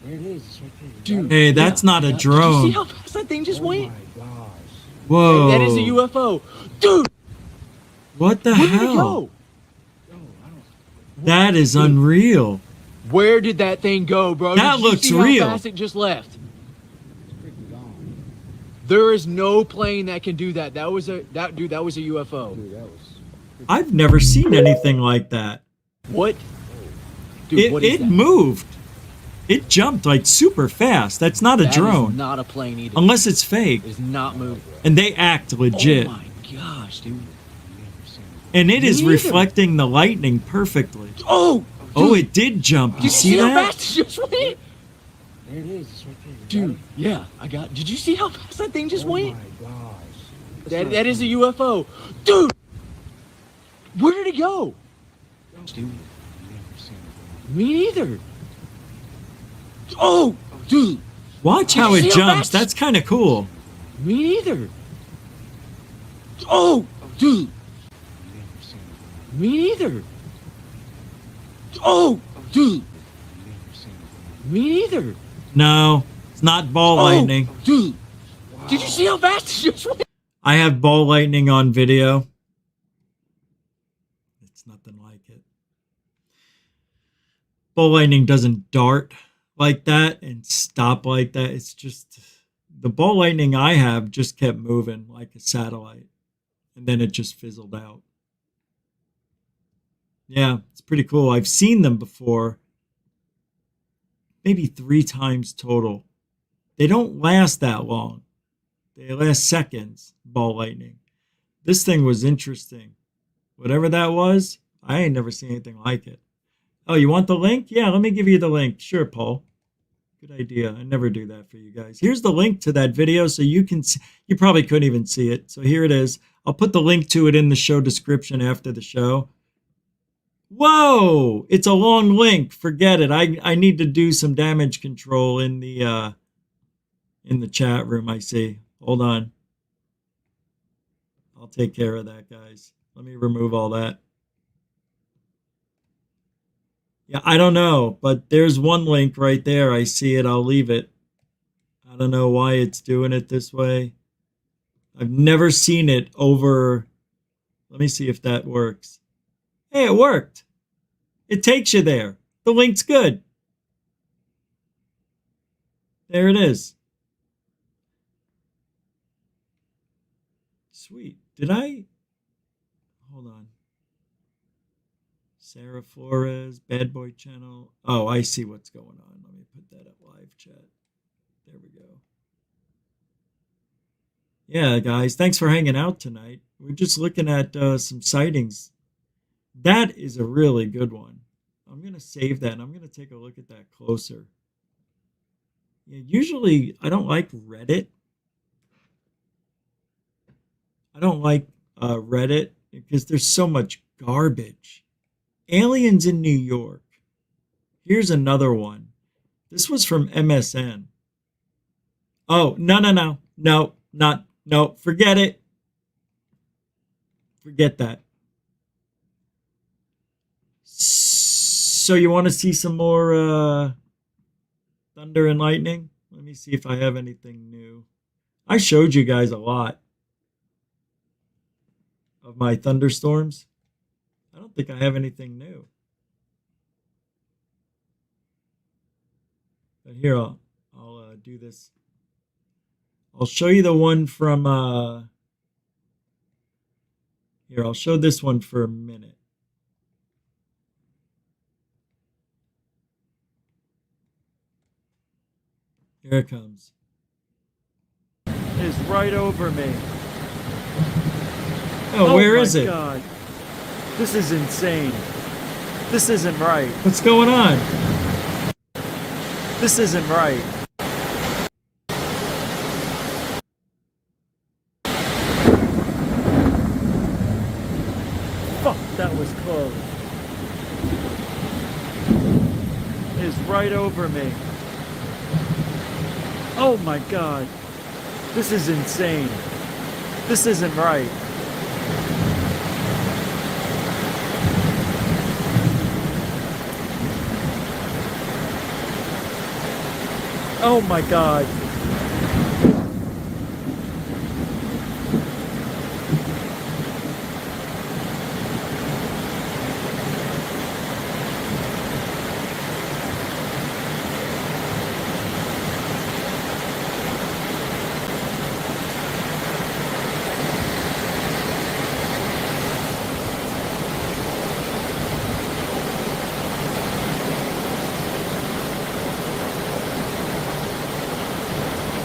There it is. It's right there. Dude. Hey, that's not a drone. Did you see how fast that thing just went? Oh my gosh. Whoa. That is a UFO. Dude. What the Where did it hell? go? That is unreal. Where did that thing go, bro? That Did you looks see real. How fast it just left? There is no plane that can do that. That was a UFO. Dude, that was... I've never seen anything like that. What? Dude, what is it that? moved. It jumped like super fast. That's not a That drone. is not a plane either. Unless it's fake. It's not moving. And they act legit. Oh my gosh, dude. And it Me is neither. reflecting the lightning perfectly. Oh! Oh, it did jump. Did You see how that? fast it just went? There it is. It's right there. Dude, yeah, I got. Did you see how fast that thing just went? Oh my gosh. That is a UFO, dude. Where did it go? Dude, me neither. Oh, dude. Watch Did how you it see jumps. fast- That's kind of cool. Me neither. Oh, dude. Me neither. Oh, dude. Me neither. No, it's not ball lightning. Dude. Did you see how fast it just went? I have ball lightning on video. It's nothing like it. Ball lightning doesn't dart like that and stop like that. It's just the ball lightning I have just kept moving like a satellite. And then it just fizzled out. Yeah, it's pretty cool. I've seen them before. Maybe 3 times total. They don't last that long. They last seconds, ball lightning. This thing was interesting. Whatever that was, I ain't never seen anything like it. Oh, you want the link? Yeah, let me give you the link. Sure, Paul. Good idea. I never do that for you guys. Here's the link to that video so you can see. You probably couldn't even see it. So here it is. I'll put the link to it in the show description after the show. Whoa! It's a long link. Forget it. I need to do some damage control in the chat room, I see. Hold on. I'll take care of that, guys. Let me remove all that. Yeah, I don't know, but there's one link right there. I see it. I'll leave it. I don't know why it's doing it this way. I've never seen it over. Let me see if that works. Hey, it worked. It takes you there. The link's good. There it is. Sweet. Did I? Hold on. Sarah Flores, Bad Boy Channel. Oh, I see what's going on. Let me put that up live chat. There we go. Yeah, guys, thanks for hanging out tonight. We're just looking at some sightings. That is a really good one. I'm going to save that, and I'm going to take a look at that closer. Yeah, usually, I don't like Reddit. I don't like Reddit because there's so much garbage. Aliens in New York. Here's another one. This was from MSN. Oh, no, forget it. Forget that. So you want to see some more thunder and lightning? Let me see if I have anything new. I showed you guys a lot of my thunderstorms. I don't think I have anything new. But here, I'll do this. I'll show you the one from... Here, I'll show this one for a minute. Here it comes. It's right over me. Oh, where is it? God. This is insane. This isn't right. What's going on? This isn't right. Fuck, that was close. It's right over me. Oh my God. This is insane. This isn't right. Oh my God.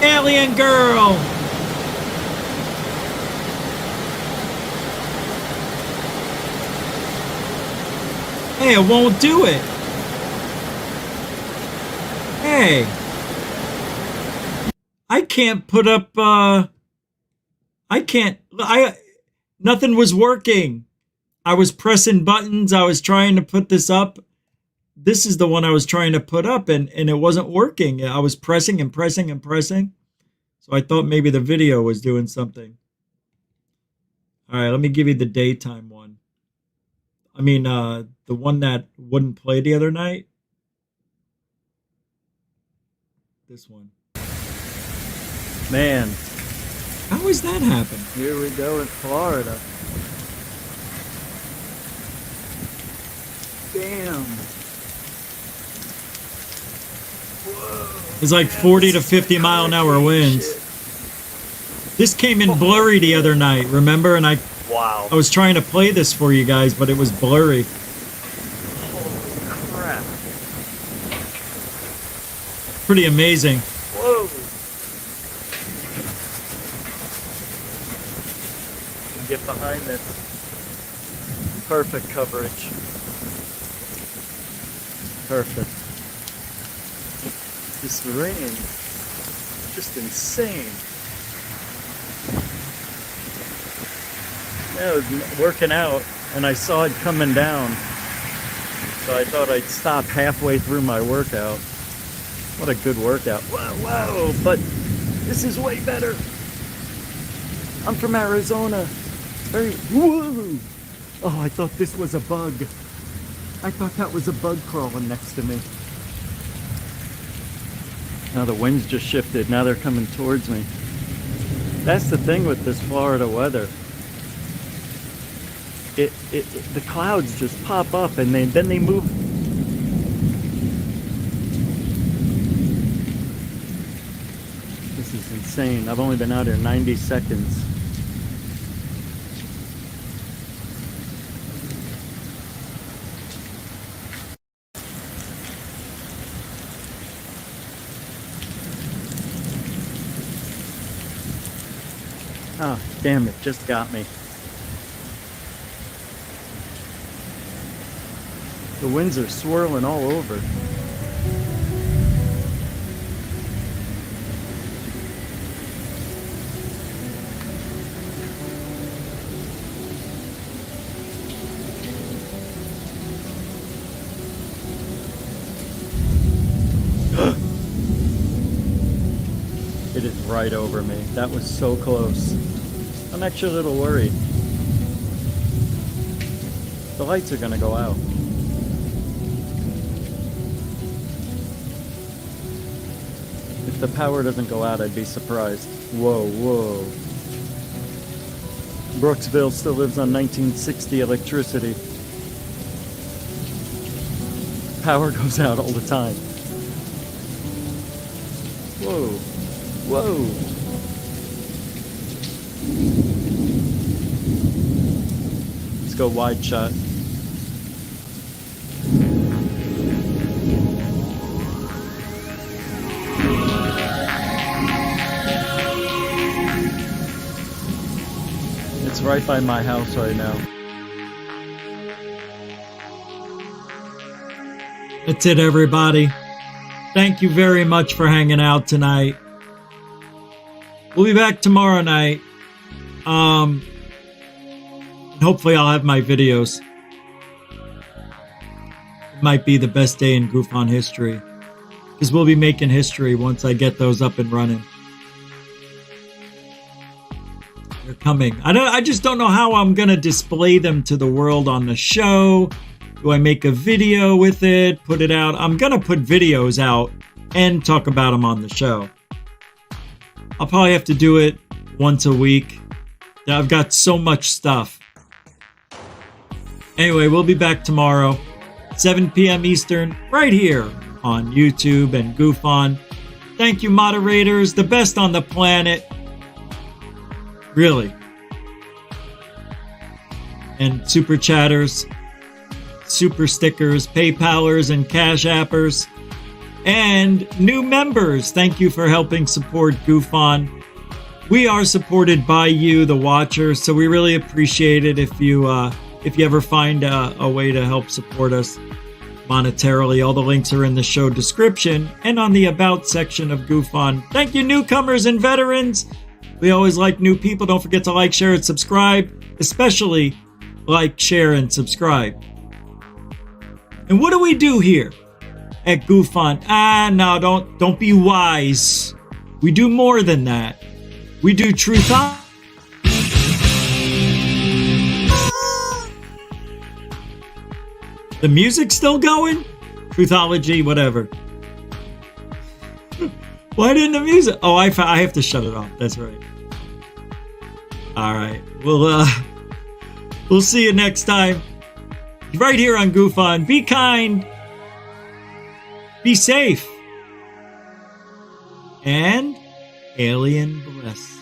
Alien girl! Hey, it won't do it. Hey. I can't put up, nothing was working. I was pressing buttons. I was trying to put this up. This is the one I was trying to put up, and it wasn't working. I was pressing and pressing and pressing. So I thought maybe the video was doing something. All right, let me give you the daytime one. I mean, the one that wouldn't play the other night. This one. Man. How is that happen? Here we go in Florida. Damn. It's like 40 to 50 mile an hour winds. This came in blurry the other night, remember? And I was trying to play this for you guys, but it was blurry. Holy crap. Pretty amazing. Whoa. Get behind this. Perfect coverage. Perfect. This rain, just insane. Yeah, I was working out and I saw it coming down. So I thought I'd stop halfway through my workout. What a good workout. Whoa, but this is way better. I'm from Arizona. Whoa. Oh, I thought this was a bug. I thought that was a bug crawling next to me. Now the winds just shifted. Now they're coming towards me. That's the thing with this Florida weather. The clouds just pop up and then they move. This is insane. I've only been out here 90 seconds. Oh, damn it, just got me. The winds are swirling all over. It is right over me. That was so close. I'm actually a little worried. The lights are gonna go out. If the power doesn't go out, I'd be surprised. Whoa, whoa. Brooksville still lives on 1960 electricity. Power goes out all the time. Whoa, whoa. Let's go wide shot. It's right by my house right now. That's it, everybody. Thank you very much for hanging out tonight. We'll be back tomorrow night. And hopefully I'll have my videos. It might be the best day in GoofOn history. Because we'll be making history once I get those up and running. They're coming. I just don't know how I'm going to display them to the world on the show. Do I make a video with it? Put it out? I'm going to put videos out and talk about them on the show. I'll probably have to do it once a week. I've got so much stuff. Anyway, we'll be back tomorrow, 7 p.m. Eastern, right here on YouTube and GoofOn. Thank you, moderators. The best on the planet. Really. And super chatters, super stickers, PayPalers, and Cash Appers. And new members, thank you for helping support GoofOn. We are supported by you, the watchers, so we really appreciate it if you ever find a way to help support us monetarily. All the links are in the show description and on the About section of GoofOn. Thank you, newcomers and veterans. We always like new people. Don't forget to like, share, and subscribe. Especially like, share, and subscribe. And what do we do here at GoofOn? No, don't be wise. We do more than that. We do truth. The music's still going? Truthology, whatever. Why didn't the music? Oh, I have to shut it off. That's right. All right. We'll see you next time. Right here on GoofOn. Be kind. Be safe. And alien bless.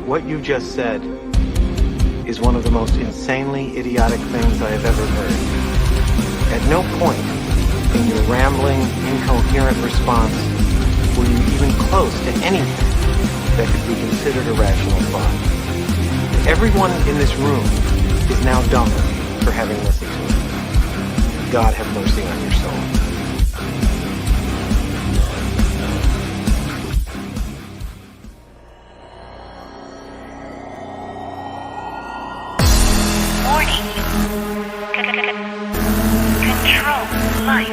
What you just said is one of the most insanely idiotic things I have ever heard. At no point in your rambling, incoherent response were you even close to anything that could be considered a rational thought. Everyone in this room is now dumber for having listened to it. God have mercy on your soul. Control life.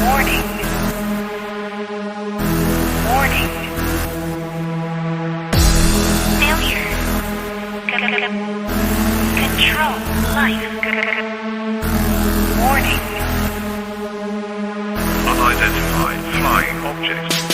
Warning. Warning. Failure. Control life. Warning. Unidentified flying object.